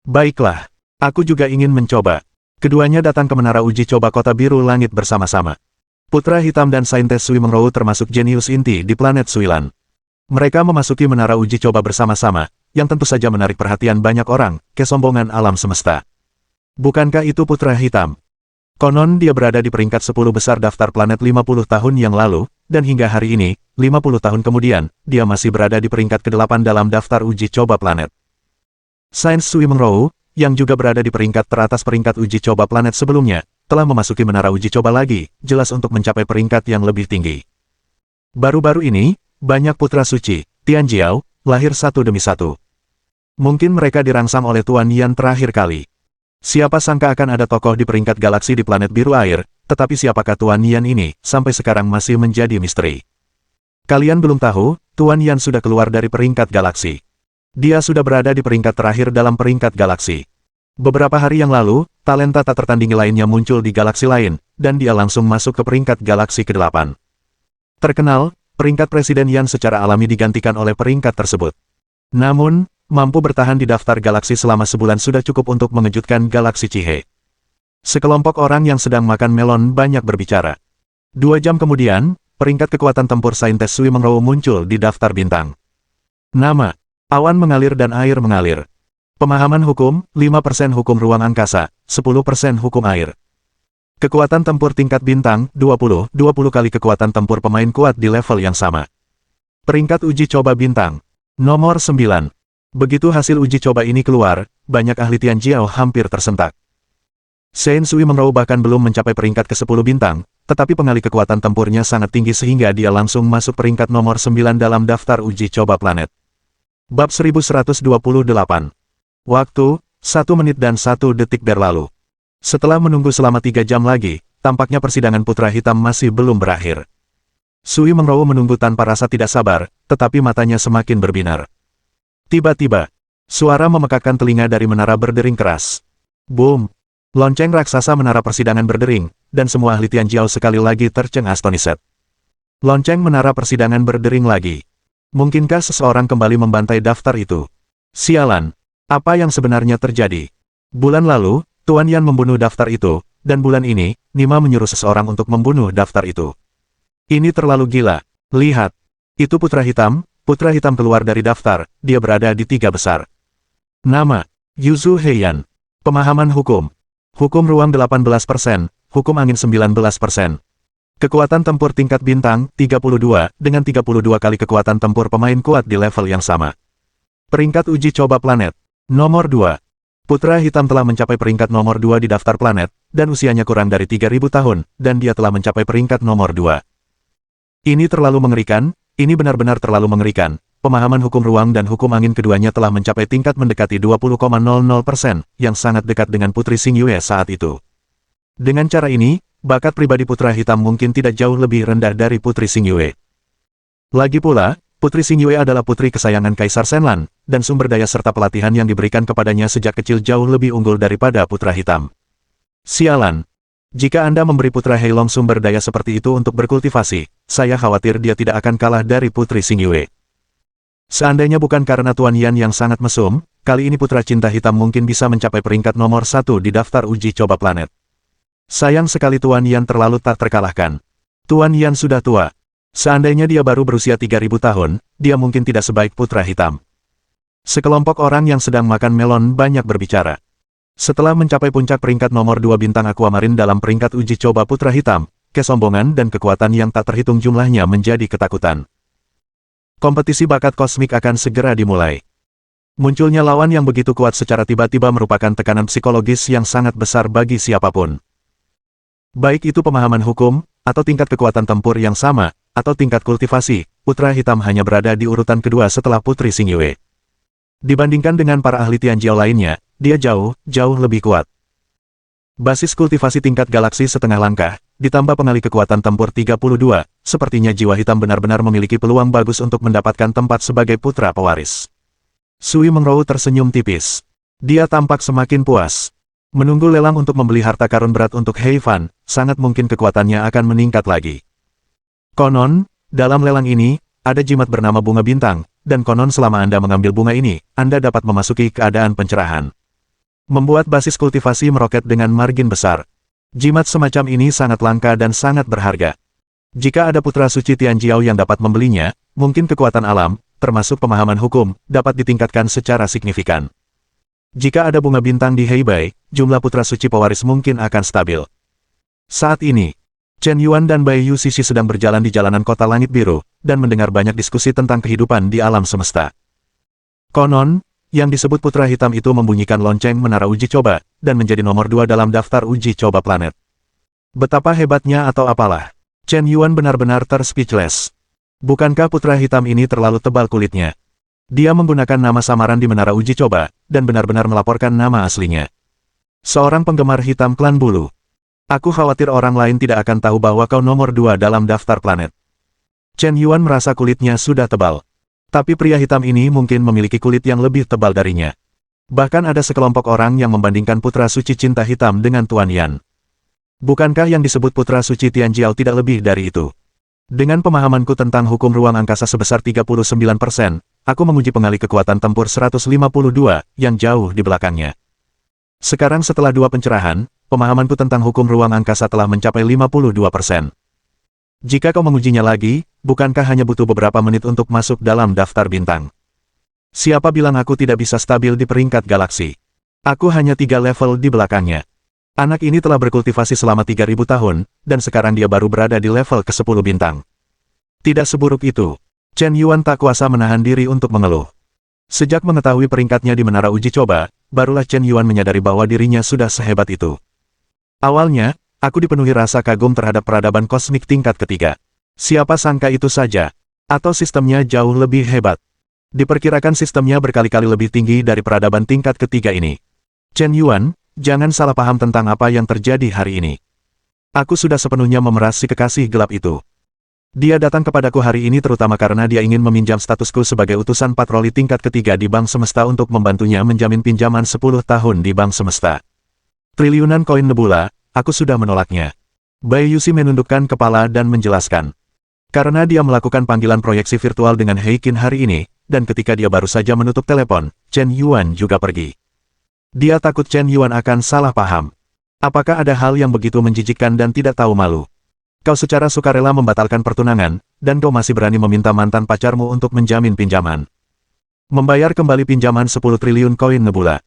Baiklah, aku juga ingin mencoba. Keduanya datang ke menara uji coba kota biru langit bersama-sama. Putra hitam dan saintes Sui Mengrou termasuk jenius inti di planet Suilan. Mereka memasuki menara uji coba bersama-sama, yang tentu saja menarik perhatian banyak orang, kesombongan alam semesta. Bukankah itu putra hitam? Konon dia berada di peringkat 10 besar daftar planet 50 tahun yang lalu, dan hingga hari ini, 50 tahun kemudian, dia masih berada di peringkat ke-8 dalam daftar uji coba planet. Sains Sui Mengrou, yang juga berada di peringkat teratas peringkat uji coba planet sebelumnya, telah memasuki menara uji coba lagi, jelas untuk mencapai peringkat yang lebih tinggi. Baru-baru ini, banyak putra suci, Tianjiao, lahir satu demi satu. Mungkin mereka dirangsang oleh Tuan Yan terakhir kali. Siapa sangka akan ada tokoh di peringkat galaksi di planet biru air, tetapi siapakah Tuan Yan ini, sampai sekarang masih menjadi misteri. Kalian belum tahu, Tuan Yan sudah keluar dari peringkat galaksi. Dia sudah berada di peringkat terakhir dalam peringkat galaksi. Beberapa hari yang lalu, talenta tak tertandingi lainnya muncul di galaksi lain, dan dia langsung masuk ke peringkat galaksi ke-8. Terkenal, peringkat Presiden Yan secara alami digantikan oleh peringkat tersebut. Namun, mampu bertahan di daftar galaksi selama sebulan sudah cukup untuk mengejutkan galaksi Cihe. Sekelompok orang yang sedang makan melon banyak berbicara. 2 jam kemudian, peringkat kekuatan tempur saintes Sui Mengrou muncul di daftar bintang. Nama, awan mengalir dan air mengalir. Pemahaman hukum, 5% hukum ruang angkasa, 10% hukum air. Kekuatan tempur tingkat bintang, 20 kali kekuatan tempur pemain kuat di level yang sama. Peringkat uji coba bintang. Nomor 9. Begitu hasil uji coba ini keluar, banyak ahli Tianjiao hampir tersentak. Sains Sui Mengrou bahkan belum mencapai peringkat ke-10 bintang, tetapi pengali kekuatan tempurnya sangat tinggi sehingga dia langsung masuk peringkat nomor 9 dalam daftar uji coba planet. Bab 1128. Waktu, 1 menit dan 1 detik berlalu. Setelah menunggu selama 3 jam lagi, tampaknya persidangan putra hitam masih belum berakhir. Sui Mengrou menunggu tanpa rasa tidak sabar, tetapi matanya semakin berbinar. Tiba-tiba, suara memekakkan telinga dari menara berdering keras. Boom! Lonceng raksasa menara persidangan berdering, dan semua ahli Tianjiao sekali lagi tercengang-astonished. Lonceng menara persidangan berdering lagi. Mungkinkah seseorang kembali membantai daftar itu? Sialan! Apa yang sebenarnya terjadi? Bulan lalu, Tuan Yan membunuh daftar itu, dan bulan ini, Nima menyuruh seseorang untuk membunuh daftar itu. Ini terlalu gila. Lihat. Itu putra hitam keluar dari daftar, dia berada di 3 besar. Nama, Yuzu Heiyan. Pemahaman hukum. Hukum ruang 18%, hukum angin 19%. Kekuatan tempur tingkat bintang, 32, dengan 32 kali kekuatan tempur pemain kuat di level yang sama. Peringkat uji coba planet. Nomor 2. Putra hitam telah mencapai peringkat nomor 2 di daftar planet, dan usianya kurang dari 3000 tahun, dan dia telah mencapai peringkat nomor 2. Ini terlalu mengerikan. Ini benar-benar terlalu mengerikan. Pemahaman hukum ruang dan hukum angin keduanya telah mencapai tingkat mendekati 20,00%, yang sangat dekat dengan Putri Xingyue saat itu. Dengan cara ini, bakat pribadi putra hitam mungkin tidak jauh lebih rendah dari Putri Xingyue. Lagi pula, Putri Xingyue adalah putri kesayangan Kaisar Senlan, dan sumber daya serta pelatihan yang diberikan kepadanya sejak kecil jauh lebih unggul daripada putra hitam. Sialan! Jika Anda memberi putra Heilong sumber daya seperti itu untuk berkultivasi, saya khawatir dia tidak akan kalah dari Putri Xingyue. Seandainya bukan karena Tuan Yan yang sangat mesum, kali ini putra cinta hitam mungkin bisa mencapai peringkat nomor 1 di daftar uji coba planet. Sayang sekali Tuan Yan terlalu tak terkalahkan. Tuan Yan sudah tua. Seandainya dia baru berusia 3.000 tahun, dia mungkin tidak sebaik Putra Hitam. Sekelompok orang yang sedang makan melon banyak berbicara. Setelah mencapai puncak peringkat nomor 2 bintang Aquamarine dalam peringkat uji coba Putra Hitam, kesombongan dan kekuatan yang tak terhitung jumlahnya menjadi ketakutan. Kompetisi bakat kosmik akan segera dimulai. Munculnya lawan yang begitu kuat secara tiba-tiba merupakan tekanan psikologis yang sangat besar bagi siapapun. Baik itu pemahaman hukum, atau tingkat kekuatan tempur yang sama, atau tingkat kultivasi, Putra Hitam hanya berada di urutan kedua setelah Putri Xingyue. Dibandingkan dengan para ahli Tianjiao lainnya, dia jauh lebih kuat. Basis kultivasi tingkat galaksi setengah langkah, ditambah pengalih kekuatan tempur 32, sepertinya jiwa hitam benar-benar memiliki peluang bagus untuk mendapatkan tempat sebagai putra pewaris. Sui Mengrou tersenyum tipis. Dia tampak semakin puas. Menunggu lelang untuk membeli harta karun berat untuk Hei Fan, sangat mungkin kekuatannya akan meningkat lagi. Konon, dalam lelang ini, ada jimat bernama bunga bintang, dan konon selama Anda mengambil bunga ini, Anda dapat memasuki keadaan pencerahan. Membuat basis kultivasi meroket dengan margin besar. Jimat semacam ini sangat langka dan sangat berharga. Jika ada putra suci Tianjiao yang dapat membelinya, mungkin kekuatan alam, termasuk pemahaman hukum, dapat ditingkatkan secara signifikan. Jika ada bunga bintang di Heibai, jumlah putra suci pewaris mungkin akan stabil. Saat ini, Chen Yuan dan Bai Yu Xixi sedang berjalan di jalanan kota langit biru, dan mendengar banyak diskusi tentang kehidupan di alam semesta. Konon, yang disebut Putra Hitam itu membunyikan lonceng menara uji coba, dan menjadi nomor 2 dalam daftar uji coba planet. Betapa hebatnya atau apalah. Chen Yuan benar-benar terspeechless. Bukankah Putra Hitam ini terlalu tebal kulitnya? Dia menggunakan nama samaran di menara uji coba, dan benar-benar melaporkan nama aslinya. Seorang penggemar hitam klan bulu. Aku khawatir orang lain tidak akan tahu bahwa kau nomor 2 dalam daftar planet. Chen Yuan merasa kulitnya sudah tebal. Tapi pria hitam ini mungkin memiliki kulit yang lebih tebal darinya. Bahkan ada sekelompok orang yang membandingkan putra suci cinta hitam dengan Tuan Yan. Bukankah yang disebut putra suci Tianjiao tidak lebih dari itu? Dengan pemahamanku tentang hukum ruang angkasa sebesar 39%, aku menguji pengalih kekuatan tempur 152, yang jauh di belakangnya. Sekarang setelah 2 pencerahan, pemahamanku tentang hukum ruang angkasa telah mencapai 52%. Jika kau mengujinya lagi, bukankah hanya butuh beberapa menit untuk masuk dalam daftar bintang? Siapa bilang aku tidak bisa stabil di peringkat galaksi? Aku hanya 3 level di belakangnya. Anak ini telah berkultivasi selama 3.000 tahun, dan sekarang dia baru berada di level ke-10 bintang. Tidak seburuk itu. Chen Yuan tak kuasa menahan diri untuk mengeluh. Sejak mengetahui peringkatnya di menara uji coba, barulah Chen Yuan menyadari bahwa dirinya sudah sehebat itu. Awalnya, aku dipenuhi rasa kagum terhadap peradaban kosmik tingkat ketiga. Siapa sangka itu saja? Atau sistemnya jauh lebih hebat. Diperkirakan sistemnya berkali-kali lebih tinggi dari peradaban tingkat ketiga ini. Chen Yuan, jangan salah paham tentang apa yang terjadi hari ini. Aku sudah sepenuhnya memeras si kekasih gelap itu. Dia datang kepadaku hari ini terutama karena dia ingin meminjam statusku sebagai utusan patroli tingkat ketiga di Bank Semesta untuk membantunya menjamin pinjaman 10 tahun di Bank Semesta. Triliunan koin nebula, aku sudah menolaknya. Bai Yuxi menundukkan kepala dan menjelaskan. Karena dia melakukan panggilan proyeksi virtual dengan Hei Qin hari ini, dan ketika dia baru saja menutup telepon, Chen Yuan juga pergi. Dia takut Chen Yuan akan salah paham. Apakah ada hal yang begitu menjijikkan dan tidak tahu malu? Kau secara sukarela membatalkan pertunangan, dan kau masih berani meminta mantan pacarmu untuk menjamin pinjaman. Membayar kembali pinjaman 10 triliun koin nebula.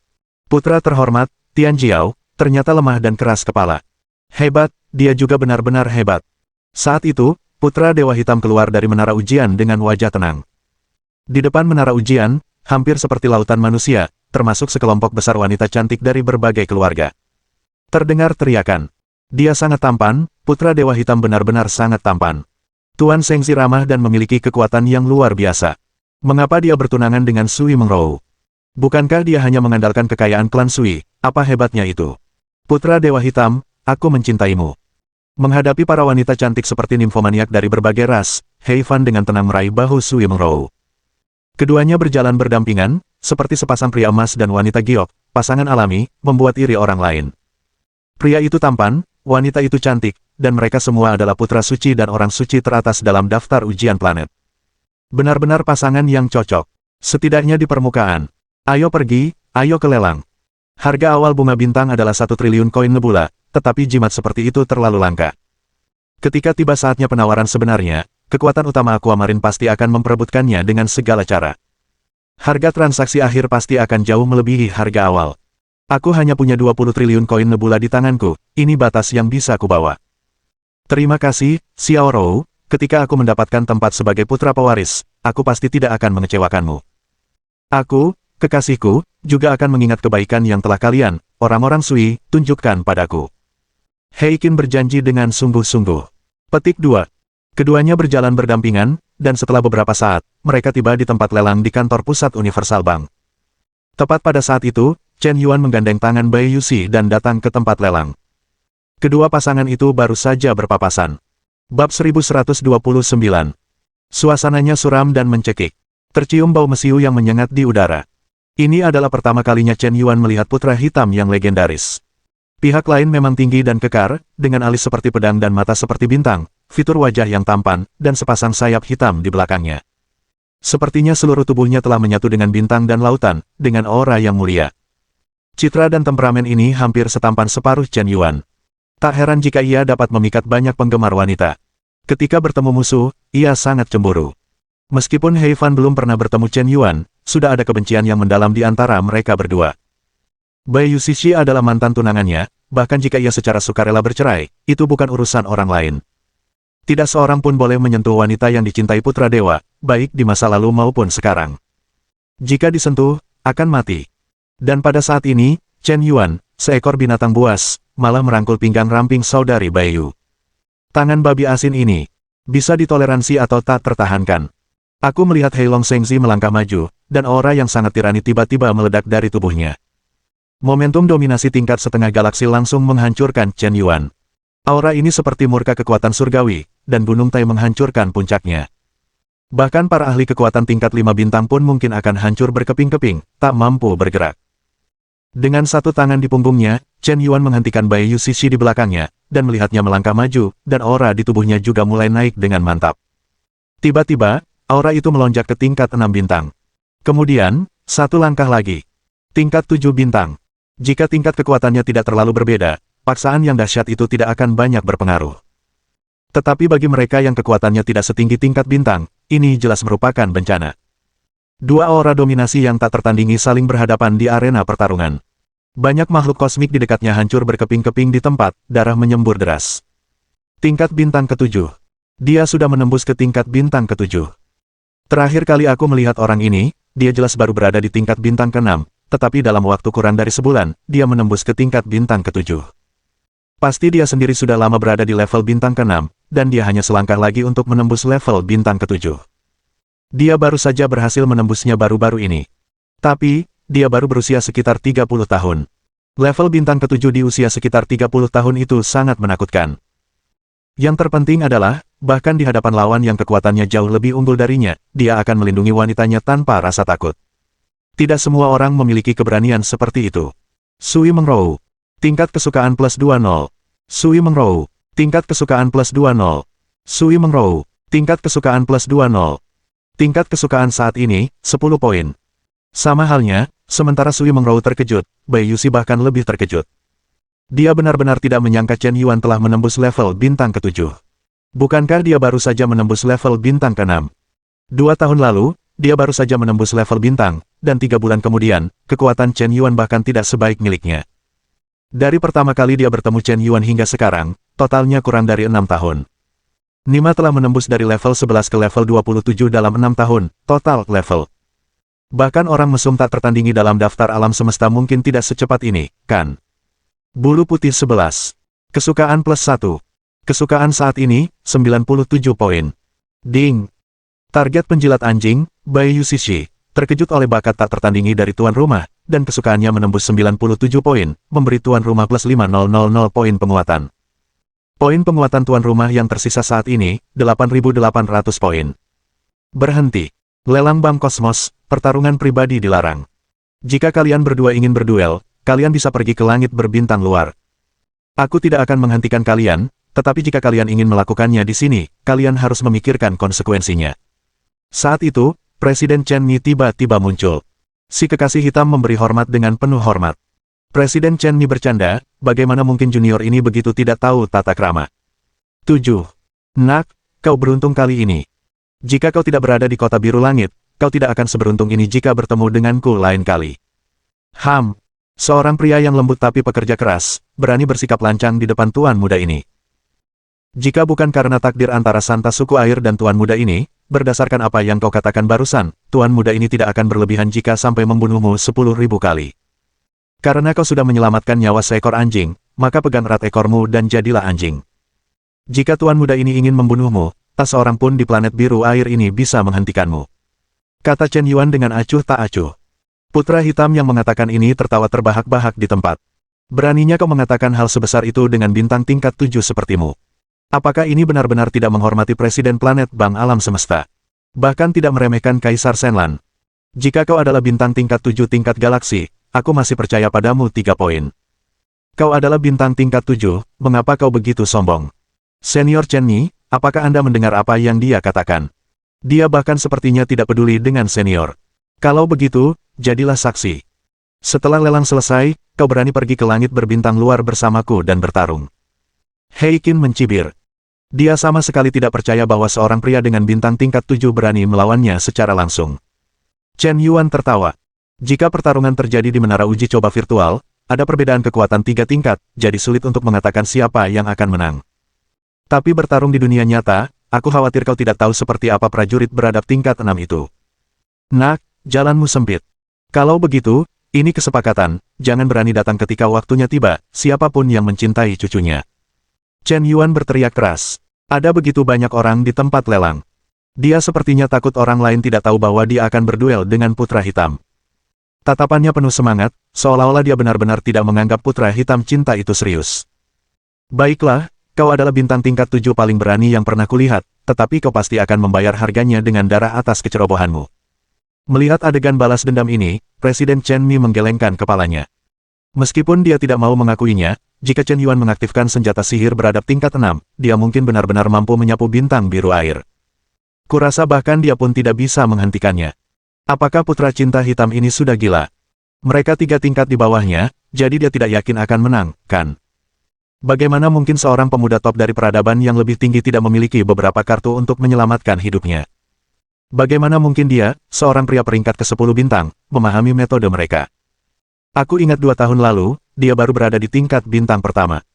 Putra terhormat, Tianjiao, ternyata lemah dan keras kepala. Hebat, dia juga benar-benar hebat. Saat itu, Putra Dewa Hitam keluar dari menara ujian dengan wajah tenang. Di depan menara ujian, hampir seperti lautan manusia, termasuk sekelompok besar wanita cantik dari berbagai keluarga. Terdengar teriakan. Dia sangat tampan, Putra Dewa Hitam benar-benar sangat tampan. Tuan Sengzi ramah dan memiliki kekuatan yang luar biasa. Mengapa dia bertunangan dengan Sui Mengrou? Bukankah dia hanya mengandalkan kekayaan klan Sui? Apa hebatnya itu? Putra Dewa Hitam, aku mencintaimu. Menghadapi para wanita cantik seperti nimfomaniak dari berbagai ras, Hei Fan dengan tenang meraih bahu Sui Mengrou. Keduanya berjalan berdampingan, seperti sepasang pria emas dan wanita giok, pasangan alami, membuat iri orang lain. Pria itu tampan, wanita itu cantik, dan mereka semua adalah putra suci dan orang suci teratas dalam daftar ujian planet. Benar-benar pasangan yang cocok. Setidaknya di permukaan. Ayo pergi, ayo ke lelang. Harga awal bunga bintang adalah 1 triliun koin nebula, tetapi jimat seperti itu terlalu langka. Ketika tiba saatnya penawaran sebenarnya, kekuatan utama Aquamarine pasti akan memperebutkannya dengan segala cara. Harga transaksi akhir pasti akan jauh melebihi harga awal. Aku hanya punya 20 triliun koin nebula di tanganku, ini batas yang bisa kubawa. Terima kasih, Xiao Rou, ketika aku mendapatkan tempat sebagai putra pewaris, aku pasti tidak akan mengecewakanmu. Aku, kekasihku, juga akan mengingat kebaikan yang telah kalian, orang-orang Sui, tunjukkan padaku. Heikin berjanji dengan sungguh-sungguh. Petik 2. Keduanya berjalan berdampingan, dan setelah beberapa saat, mereka tiba di tempat lelang di kantor pusat Universal Bank. Tepat pada saat itu, Chen Yuan menggandeng tangan Bai Yuxi dan datang ke tempat lelang. Kedua pasangan itu baru saja berpapasan. Bab 1129. Suasananya suram dan mencekik. Tercium bau mesiu yang menyengat di udara. Ini adalah pertama kalinya Chen Yuan melihat putra hitam yang legendaris. Pihak lain memang tinggi dan kekar, dengan alis seperti pedang dan mata seperti bintang, fitur wajah yang tampan, dan sepasang sayap hitam di belakangnya. Sepertinya seluruh tubuhnya telah menyatu dengan bintang dan lautan, dengan aura yang mulia. Citra dan temperamen ini hampir setampan separuh Chen Yuan. Tak heran jika ia dapat memikat banyak penggemar wanita. Ketika bertemu musuh, ia sangat cemburu. Meskipun Hei Fan belum pernah bertemu Chen Yuan, sudah ada kebencian yang mendalam di antara mereka berdua. Bai Yuxi adalah mantan tunangannya, bahkan jika ia secara sukarela bercerai, itu bukan urusan orang lain. Tidak seorang pun boleh menyentuh wanita yang dicintai putra dewa, baik di masa lalu maupun sekarang. Jika disentuh, akan mati. Dan pada saat ini, Chen Yuan, seekor binatang buas, malah merangkul pinggang ramping saudari Bai Yu. Tangan babi asin ini, bisa ditoleransi atau tak tertahankan. Aku melihat Hei Long Shengzi melangkah maju, dan aura yang sangat tirani tiba-tiba meledak dari tubuhnya. Momentum dominasi tingkat setengah galaksi langsung menghancurkan Chen Yuan. Aura ini seperti murka kekuatan surgawi, dan Gunung Tai menghancurkan puncaknya. Bahkan para ahli kekuatan tingkat 5 bintang pun mungkin akan hancur berkeping-keping, tak mampu bergerak. Dengan satu tangan di punggungnya, Chen Yuan menghentikan Bai Yuxi di belakangnya, dan melihatnya melangkah maju, dan aura di tubuhnya juga mulai naik dengan mantap. Tiba-tiba, aura itu melonjak ke tingkat 6 bintang. Kemudian, satu langkah lagi. Tingkat 7 bintang. Jika tingkat kekuatannya tidak terlalu berbeda, paksaan yang dahsyat itu tidak akan banyak berpengaruh. Tetapi bagi mereka yang kekuatannya tidak setinggi tingkat bintang, ini jelas merupakan bencana. Dua aura dominasi yang tak tertandingi saling berhadapan di arena pertarungan. Banyak makhluk kosmik di dekatnya hancur berkeping-keping di tempat, darah menyembur deras. Tingkat bintang ke-7. Dia sudah menembus ke tingkat bintang ke-7. Terakhir kali aku melihat orang ini, dia jelas baru berada di tingkat bintang ke-6, tetapi dalam waktu kurang dari sebulan, dia menembus ke tingkat bintang ke-7. Pasti dia sendiri sudah lama berada di level bintang ke-6, dan dia hanya selangkah lagi untuk menembus level bintang ke-7. Dia baru saja berhasil menembusnya baru-baru ini. Tapi, dia baru berusia sekitar 30 tahun. Level bintang ke-7 di usia sekitar 30 tahun itu sangat menakutkan. Yang terpenting adalah, bahkan di hadapan lawan yang kekuatannya jauh lebih unggul darinya, dia akan melindungi wanitanya tanpa rasa takut. Tidak semua orang memiliki keberanian seperti itu. Sui Mengrou. Tingkat kesukaan plus 20. Sui Mengrou. Tingkat kesukaan plus 20. Sui Mengrou. Tingkat kesukaan plus 20. Tingkat kesukaan saat ini, 10 poin. Sama halnya, sementara Sui Mengrou terkejut, Bai Yuxi bahkan lebih terkejut. Dia benar-benar tidak menyangka Chen Yuan telah menembus level bintang ke-7. Bukankah dia baru saja menembus level bintang ke-6? 2 tahun lalu, dia baru saja menembus level bintang, dan 3 bulan kemudian, kekuatan Chen Yuan bahkan tidak sebaik miliknya. Dari pertama kali dia bertemu Chen Yuan hingga sekarang, totalnya kurang dari 6 tahun. Nima telah menembus dari level 11 ke level 27 dalam 6 tahun, total level. Bahkan orang mesum tak tertandingi dalam daftar alam semesta mungkin tidak secepat ini, kan? Bulu putih 11. Kesukaan plus 1. Kesukaan saat ini, 97 poin. Ding. Target penjilat anjing, Bai Yuxi, terkejut oleh bakat tak tertandingi dari tuan rumah, dan kesukaannya menembus 97 poin, memberi tuan rumah plus 5000 poin penguatan. Poin penguatan tuan rumah yang tersisa saat ini, 8800 poin. Berhenti. Lelang Bank Kosmos, pertarungan pribadi dilarang. Jika kalian berdua ingin berduel, kalian bisa pergi ke langit berbintang luar. Aku tidak akan menghentikan kalian, tetapi jika kalian ingin melakukannya di sini, kalian harus memikirkan konsekuensinya. Saat itu, Presiden Chen Ni tiba-tiba muncul. Si kekasih hitam memberi hormat dengan penuh hormat. Presiden Chen Mi bercanda, bagaimana mungkin junior ini begitu tidak tahu tata krama. 7. Nak, kau beruntung kali ini. Jika kau tidak berada di kota biru langit, kau tidak akan seberuntung ini jika bertemu denganku lain kali. Seorang pria yang lembut tapi pekerja keras, berani bersikap lancang di depan tuan muda ini. Jika bukan karena takdir antara Santa suku air dan tuan muda ini, berdasarkan apa yang kau katakan barusan, tuan muda ini tidak akan berlebihan jika sampai membunuhmu 10.000 kali. Karena kau sudah menyelamatkan nyawa seekor anjing, maka pegang erat ekormu dan jadilah anjing. Jika tuan muda ini ingin membunuhmu, tak seorang pun di planet biru air ini bisa menghentikanmu. Kata Chen Yuan dengan acuh tak acuh. Putra hitam yang mengatakan ini tertawa terbahak-bahak di tempat. Beraninya kau mengatakan hal sebesar itu dengan bintang tingkat 7 sepertimu. Apakah ini benar-benar tidak menghormati Presiden Planet Bang Alam Semesta? Bahkan tidak meremehkan Kaisar Senlan. Jika kau adalah bintang tingkat 7 tingkat galaksi, aku masih percaya padamu 3 poin. Kau adalah bintang tingkat 7, mengapa kau begitu sombong? Senior Chen Mi, apakah Anda mendengar apa yang dia katakan? Dia bahkan sepertinya tidak peduli dengan senior. Kalau begitu, jadilah saksi. Setelah lelang selesai, kau berani pergi ke langit berbintang luar bersamaku dan bertarung. Hei Qin mencibir. Dia sama sekali tidak percaya bahwa seorang pria dengan bintang tingkat 7 berani melawannya secara langsung. Chen Yuan tertawa. Jika pertarungan terjadi di menara uji coba virtual, ada perbedaan kekuatan 3 tingkat, jadi sulit untuk mengatakan siapa yang akan menang. Tapi bertarung di dunia nyata, aku khawatir kau tidak tahu seperti apa prajurit beradab tingkat 6 itu. Nak, jalanmu sempit. Kalau begitu, ini kesepakatan, jangan berani datang ketika waktunya tiba, siapapun yang mencintai cucunya. Chen Yuan berteriak keras. Ada begitu banyak orang di tempat lelang. Dia sepertinya takut orang lain tidak tahu bahwa dia akan berduel dengan Putra Hitam. Tatapannya penuh semangat, seolah-olah dia benar-benar tidak menganggap Putra Hitam cinta itu serius. Baiklah, kau adalah bintang tingkat 7 paling berani yang pernah kulihat, tetapi kau pasti akan membayar harganya dengan darah atas kecerobohanmu. Melihat adegan balas dendam ini, Presiden Chen Mi menggelengkan kepalanya. Meskipun dia tidak mau mengakuinya, jika Chen Yuan mengaktifkan senjata sihir beradab tingkat 6, dia mungkin benar-benar mampu menyapu bintang biru air. Kurasa bahkan dia pun tidak bisa menghentikannya. Apakah putra cinta hitam ini sudah gila? Mereka 3 tingkat di bawahnya, jadi dia tidak yakin akan menang, kan? Bagaimana mungkin seorang pemuda top dari peradaban yang lebih tinggi tidak memiliki beberapa kartu untuk menyelamatkan hidupnya? Bagaimana mungkin dia, seorang pria peringkat ke-10 bintang, memahami metode mereka? Aku ingat 2 tahun lalu, dia baru berada di tingkat bintang pertama.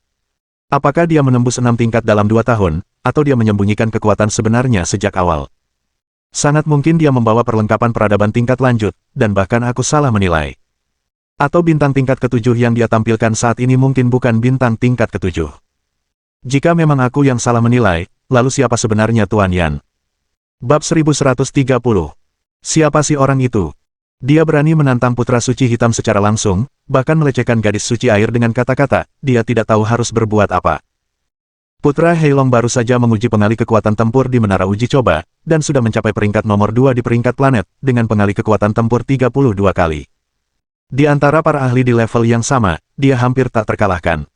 Apakah dia menembus 6 tingkat dalam 2 tahun, atau dia menyembunyikan kekuatan sebenarnya sejak awal? Sangat mungkin dia membawa perlengkapan peradaban tingkat lanjut, dan bahkan aku salah menilai. Atau bintang tingkat ke-7 yang dia tampilkan saat ini mungkin bukan bintang tingkat ke-7. Jika memang aku yang salah menilai, lalu siapa sebenarnya Tuan Yan? Bab 1130. Siapa sih orang itu? Dia berani menantang putra suci hitam secara langsung, bahkan melecehkan gadis suci air dengan kata-kata, dia tidak tahu harus berbuat apa. Putra Heilong baru saja menguji pengalih kekuatan tempur di menara uji coba, dan sudah mencapai peringkat nomor 2 di peringkat planet, dengan pengalih kekuatan tempur 32 kali. Di antara para ahli di level yang sama, dia hampir tak terkalahkan.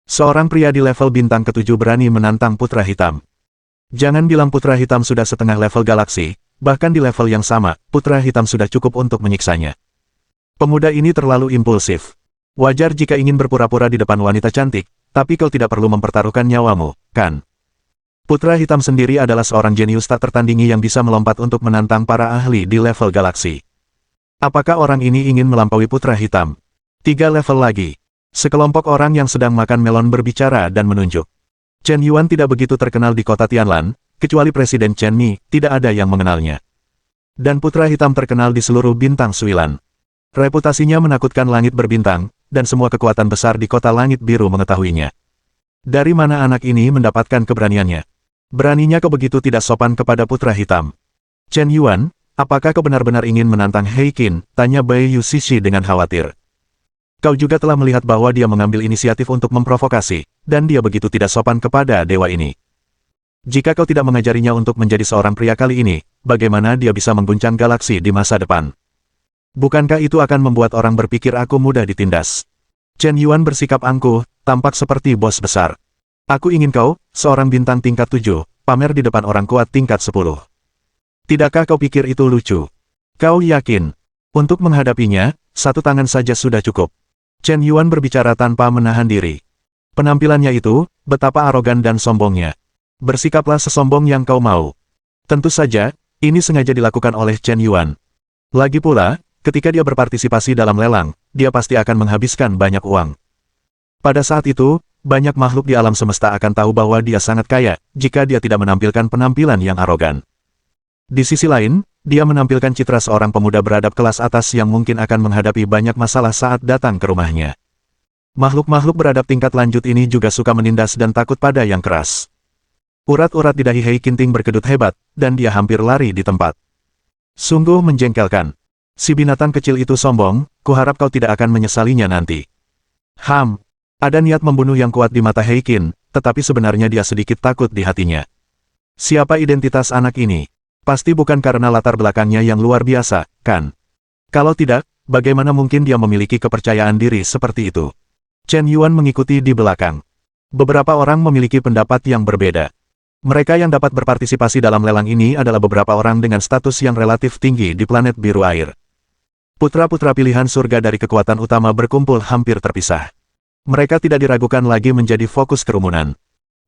Seorang pria di level bintang ke-7 berani menantang putra hitam. Jangan bilang putra hitam sudah setengah level galaksi, bahkan di level yang sama, putra hitam sudah cukup untuk menyiksanya. Pemuda ini terlalu impulsif. Wajar jika ingin berpura-pura di depan wanita cantik, tapi kau tidak perlu mempertaruhkan nyawamu, kan? Putra hitam sendiri adalah seorang jenius tak tertandingi yang bisa melompat untuk menantang para ahli di level galaksi. Apakah orang ini ingin melampaui putra hitam? 3 level lagi. Sekelompok orang yang sedang makan melon berbicara dan menunjuk. Chen Yuan tidak begitu terkenal di kota Tianlan, kecuali Presiden Chen Mi, tidak ada yang mengenalnya. Dan putra hitam terkenal di seluruh bintang Suilan. Reputasinya menakutkan langit berbintang, dan semua kekuatan besar di kota langit biru mengetahuinya. Dari mana anak ini mendapatkan keberaniannya? Beraninya kau begitu tidak sopan kepada putra hitam. Chen Yuan, apakah kau benar-benar ingin menantang Hei Qin? Tanya Bai Yu Shishi dengan khawatir. Kau juga telah melihat bahwa dia mengambil inisiatif untuk memprovokasi, dan dia begitu tidak sopan kepada dewa ini. Jika kau tidak mengajarinya untuk menjadi seorang pria kali ini, bagaimana dia bisa mengguncang galaksi di masa depan? Bukankah itu akan membuat orang berpikir aku mudah ditindas? Chen Yuan bersikap angkuh, tampak seperti bos besar. Aku ingin kau, seorang bintang tingkat 7, pamer di depan orang kuat tingkat 10. Tidakkah kau pikir itu lucu? Kau yakin? Untuk menghadapinya, 1 tangan saja sudah cukup. Chen Yuan berbicara tanpa menahan diri. Penampilannya itu, betapa arogan dan sombongnya. Bersikaplah sesombong yang kau mau. Tentu saja, ini sengaja dilakukan oleh Chen Yuan. Lagi pula, ketika dia berpartisipasi dalam lelang, dia pasti akan menghabiskan banyak uang. Pada saat itu, banyak makhluk di alam semesta akan tahu bahwa dia sangat kaya, jika dia tidak menampilkan penampilan yang arogan. Di sisi lain, dia menampilkan citra seorang pemuda beradab kelas atas yang mungkin akan menghadapi banyak masalah saat datang ke rumahnya. Makhluk-makhluk beradab tingkat lanjut ini juga suka menindas dan takut pada yang keras. Urat-urat di dahi Hei Qinting berkedut hebat, dan dia hampir lari di tempat. Sungguh menjengkelkan. Si binatang kecil itu sombong, kuharap kau tidak akan menyesalinya nanti. Ada niat membunuh yang kuat di mata Hei Qin, tetapi sebenarnya dia sedikit takut di hatinya. Siapa identitas anak ini? Pasti bukan karena latar belakangnya yang luar biasa, kan? Kalau tidak, bagaimana mungkin dia memiliki kepercayaan diri seperti itu? Chen Yuan mengikuti di belakang. Beberapa orang memiliki pendapat yang berbeda. Mereka yang dapat berpartisipasi dalam lelang ini adalah beberapa orang dengan status yang relatif tinggi di planet biru air. Putra-putra pilihan surga dari kekuatan utama berkumpul hampir terpisah. Mereka tidak diragukan lagi menjadi fokus kerumunan.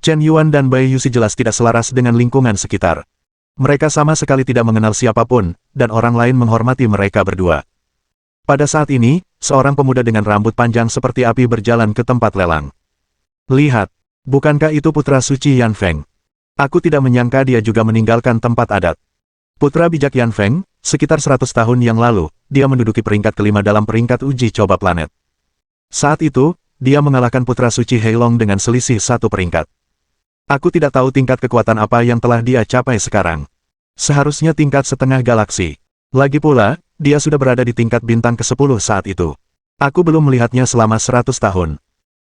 Chen Yuan dan Bai Yuxi jelas tidak selaras dengan lingkungan sekitar. Mereka sama sekali tidak mengenal siapapun, dan orang lain menghormati mereka berdua. Pada saat ini, seorang pemuda dengan rambut panjang seperti api berjalan ke tempat lelang. Lihat, bukankah itu putra suci Yan Feng? Aku tidak menyangka dia juga meninggalkan tempat adat. Putra bijak Yan Feng, sekitar 100 tahun yang lalu, dia menduduki peringkat kelima dalam peringkat uji coba planet. Saat itu, dia mengalahkan putra suci Heilong dengan selisih 1 peringkat. Aku tidak tahu tingkat kekuatan apa yang telah dia capai sekarang. Seharusnya tingkat setengah galaksi. Lagi pula, dia sudah berada di tingkat bintang ke-10 saat itu. Aku belum melihatnya selama 100 tahun.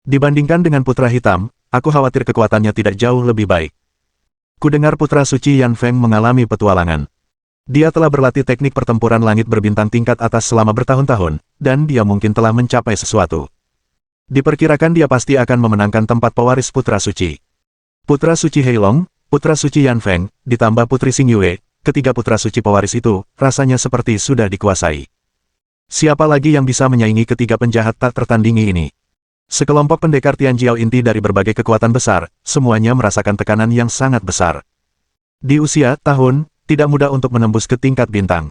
Dibandingkan dengan putra hitam, aku khawatir kekuatannya tidak jauh lebih baik. Kudengar putra suci Yan Feng mengalami petualangan. Dia telah berlatih teknik pertempuran langit berbintang tingkat atas selama bertahun-tahun, dan dia mungkin telah mencapai sesuatu. Diperkirakan dia pasti akan memenangkan tempat pewaris putra suci. Putra suci Heilong, putra suci Yan Feng, ditambah putri Xing Yue, ketiga putra suci pewaris itu, rasanya seperti sudah dikuasai. Siapa lagi yang bisa menyaingi ketiga penjahat tak tertandingi ini? Sekelompok pendekar Tianjiao inti dari berbagai kekuatan besar, semuanya merasakan tekanan yang sangat besar. Di usia tahun, tidak mudah untuk menembus ke tingkat bintang.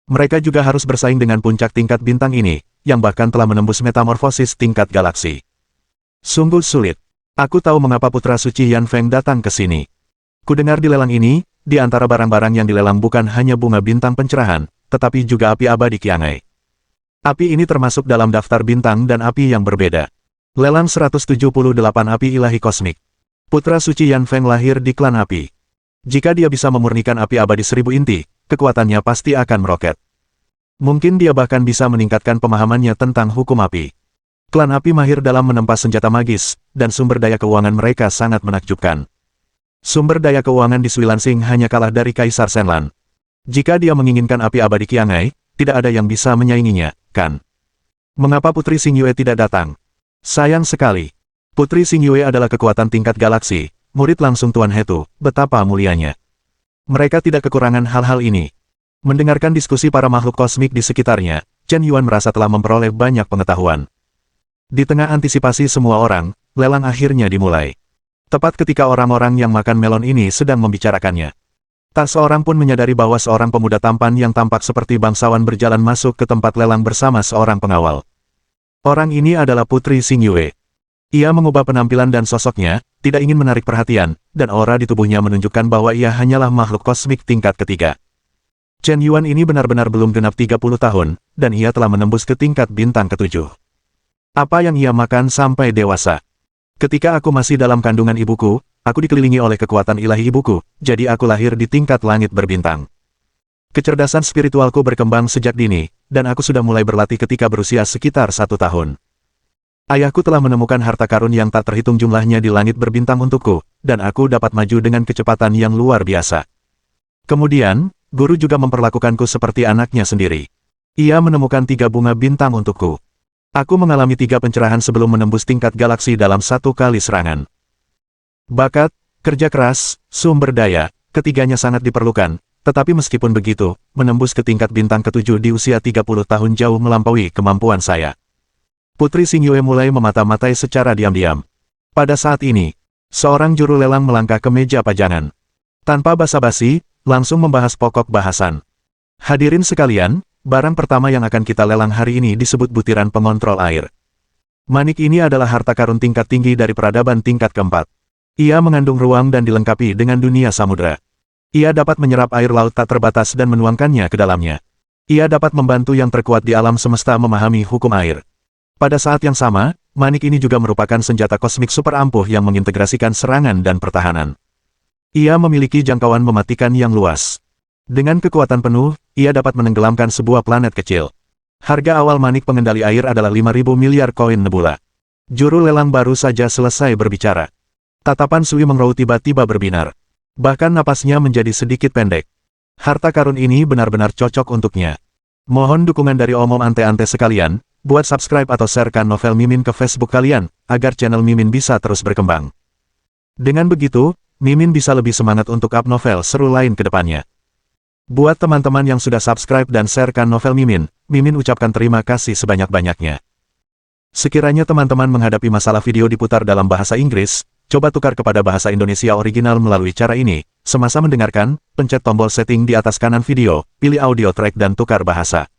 Mereka juga harus bersaing dengan puncak tingkat bintang ini, yang bahkan telah menembus metamorfosis tingkat galaksi. Sungguh sulit. Aku tahu mengapa putra suci Yan Feng datang ke sini. Kudengar di lelang ini, di antara barang-barang yang dilelang bukan hanya bunga bintang pencerahan, tetapi juga api abadi Qiangai. Api ini termasuk dalam daftar bintang dan api yang berbeda. Lelang 178 api ilahi kosmik. Putra suci Yan Feng lahir di klan api. Jika dia bisa memurnikan api abadi 1000 inti, kekuatannya pasti akan meroket. Mungkin dia bahkan bisa meningkatkan pemahamannya tentang hukum api. Klan api mahir dalam menempa senjata magis, dan sumber daya keuangan mereka sangat menakjubkan. Sumber daya keuangan di Swilansing hanya kalah dari Kaisar Senlan. Jika dia menginginkan api abadi Qiangai, tidak ada yang bisa menyainginya, kan? Mengapa Putri Xing Yue tidak datang? Sayang sekali. Putri Xing Yue adalah kekuatan tingkat galaksi, murid langsung Tuan Hetu, betapa mulianya. Mereka tidak kekurangan hal-hal ini. Mendengarkan diskusi para makhluk kosmik di sekitarnya, Chen Yuan merasa telah memperoleh banyak pengetahuan. Di tengah antisipasi semua orang, lelang akhirnya dimulai. Tepat ketika orang-orang yang makan melon ini sedang membicarakannya. Tak seorang pun menyadari bahwa seorang pemuda tampan yang tampak seperti bangsawan berjalan masuk ke tempat lelang bersama seorang pengawal. Orang ini adalah Putri Xing Yue. Ia mengubah penampilan dan sosoknya, tidak ingin menarik perhatian, dan aura di tubuhnya menunjukkan bahwa ia hanyalah makhluk kosmik tingkat ketiga. Chen Yuan ini benar-benar belum genap 30 tahun, dan ia telah menembus ke tingkat bintang ke-7. Apa yang ia makan sampai dewasa? Ketika aku masih dalam kandungan ibuku, aku dikelilingi oleh kekuatan ilahi ibuku, jadi aku lahir di tingkat langit berbintang. Kecerdasan spiritualku berkembang sejak dini, dan aku sudah mulai berlatih ketika berusia sekitar 1 tahun. Ayahku telah menemukan harta karun yang tak terhitung jumlahnya di langit berbintang untukku, dan aku dapat maju dengan kecepatan yang luar biasa. Kemudian, guru juga memperlakukanku seperti anaknya sendiri. Ia menemukan 3 bunga bintang untukku. Aku mengalami 3 pencerahan sebelum menembus tingkat galaksi dalam 1 kali serangan. Bakat, kerja keras, sumber daya, ketiganya sangat diperlukan, tetapi meskipun begitu, menembus ke tingkat bintang ke-7 di usia 30 tahun jauh melampaui kemampuan saya. Putri Xingyue mulai memata-matai secara diam-diam. Pada saat ini, seorang juru lelang melangkah ke meja pajangan. Tanpa basa-basi, langsung membahas pokok bahasan. Hadirin sekalian, barang pertama yang akan kita lelang hari ini disebut butiran pengontrol air. Manik ini adalah harta karun tingkat tinggi dari peradaban tingkat keempat. Ia mengandung ruang dan dilengkapi dengan dunia samudera. Ia dapat menyerap air laut tak terbatas dan menuangkannya ke dalamnya. Ia dapat membantu yang terkuat di alam semesta memahami hukum air. Pada saat yang sama, manik ini juga merupakan senjata kosmik super ampuh yang mengintegrasikan serangan dan pertahanan. Ia memiliki jangkauan mematikan yang luas. Dengan kekuatan penuh, ia dapat menenggelamkan sebuah planet kecil. Harga awal manik pengendali air adalah 5.000 miliar koin nebula. Juru lelang baru saja selesai berbicara. Tatapan Sui Mengrou tiba-tiba berbinar. Bahkan napasnya menjadi sedikit pendek. Harta karun ini benar-benar cocok untuknya. Mohon dukungan dari omom ante-ante sekalian, buat subscribe atau sharekan novel Mimin ke Facebook kalian, agar channel Mimin bisa terus berkembang. Dengan begitu, Mimin bisa lebih semangat untuk up novel seru lain ke depannya. Buat teman-teman yang sudah subscribe dan sharekan novel Mimin, Mimin ucapkan terima kasih sebanyak-banyaknya. Sekiranya teman-teman menghadapi masalah video diputar dalam bahasa Inggris, coba tukar kepada bahasa Indonesia original melalui cara ini. Semasa mendengarkan, pencet tombol setting di atas kanan video, pilih audio track dan tukar bahasa.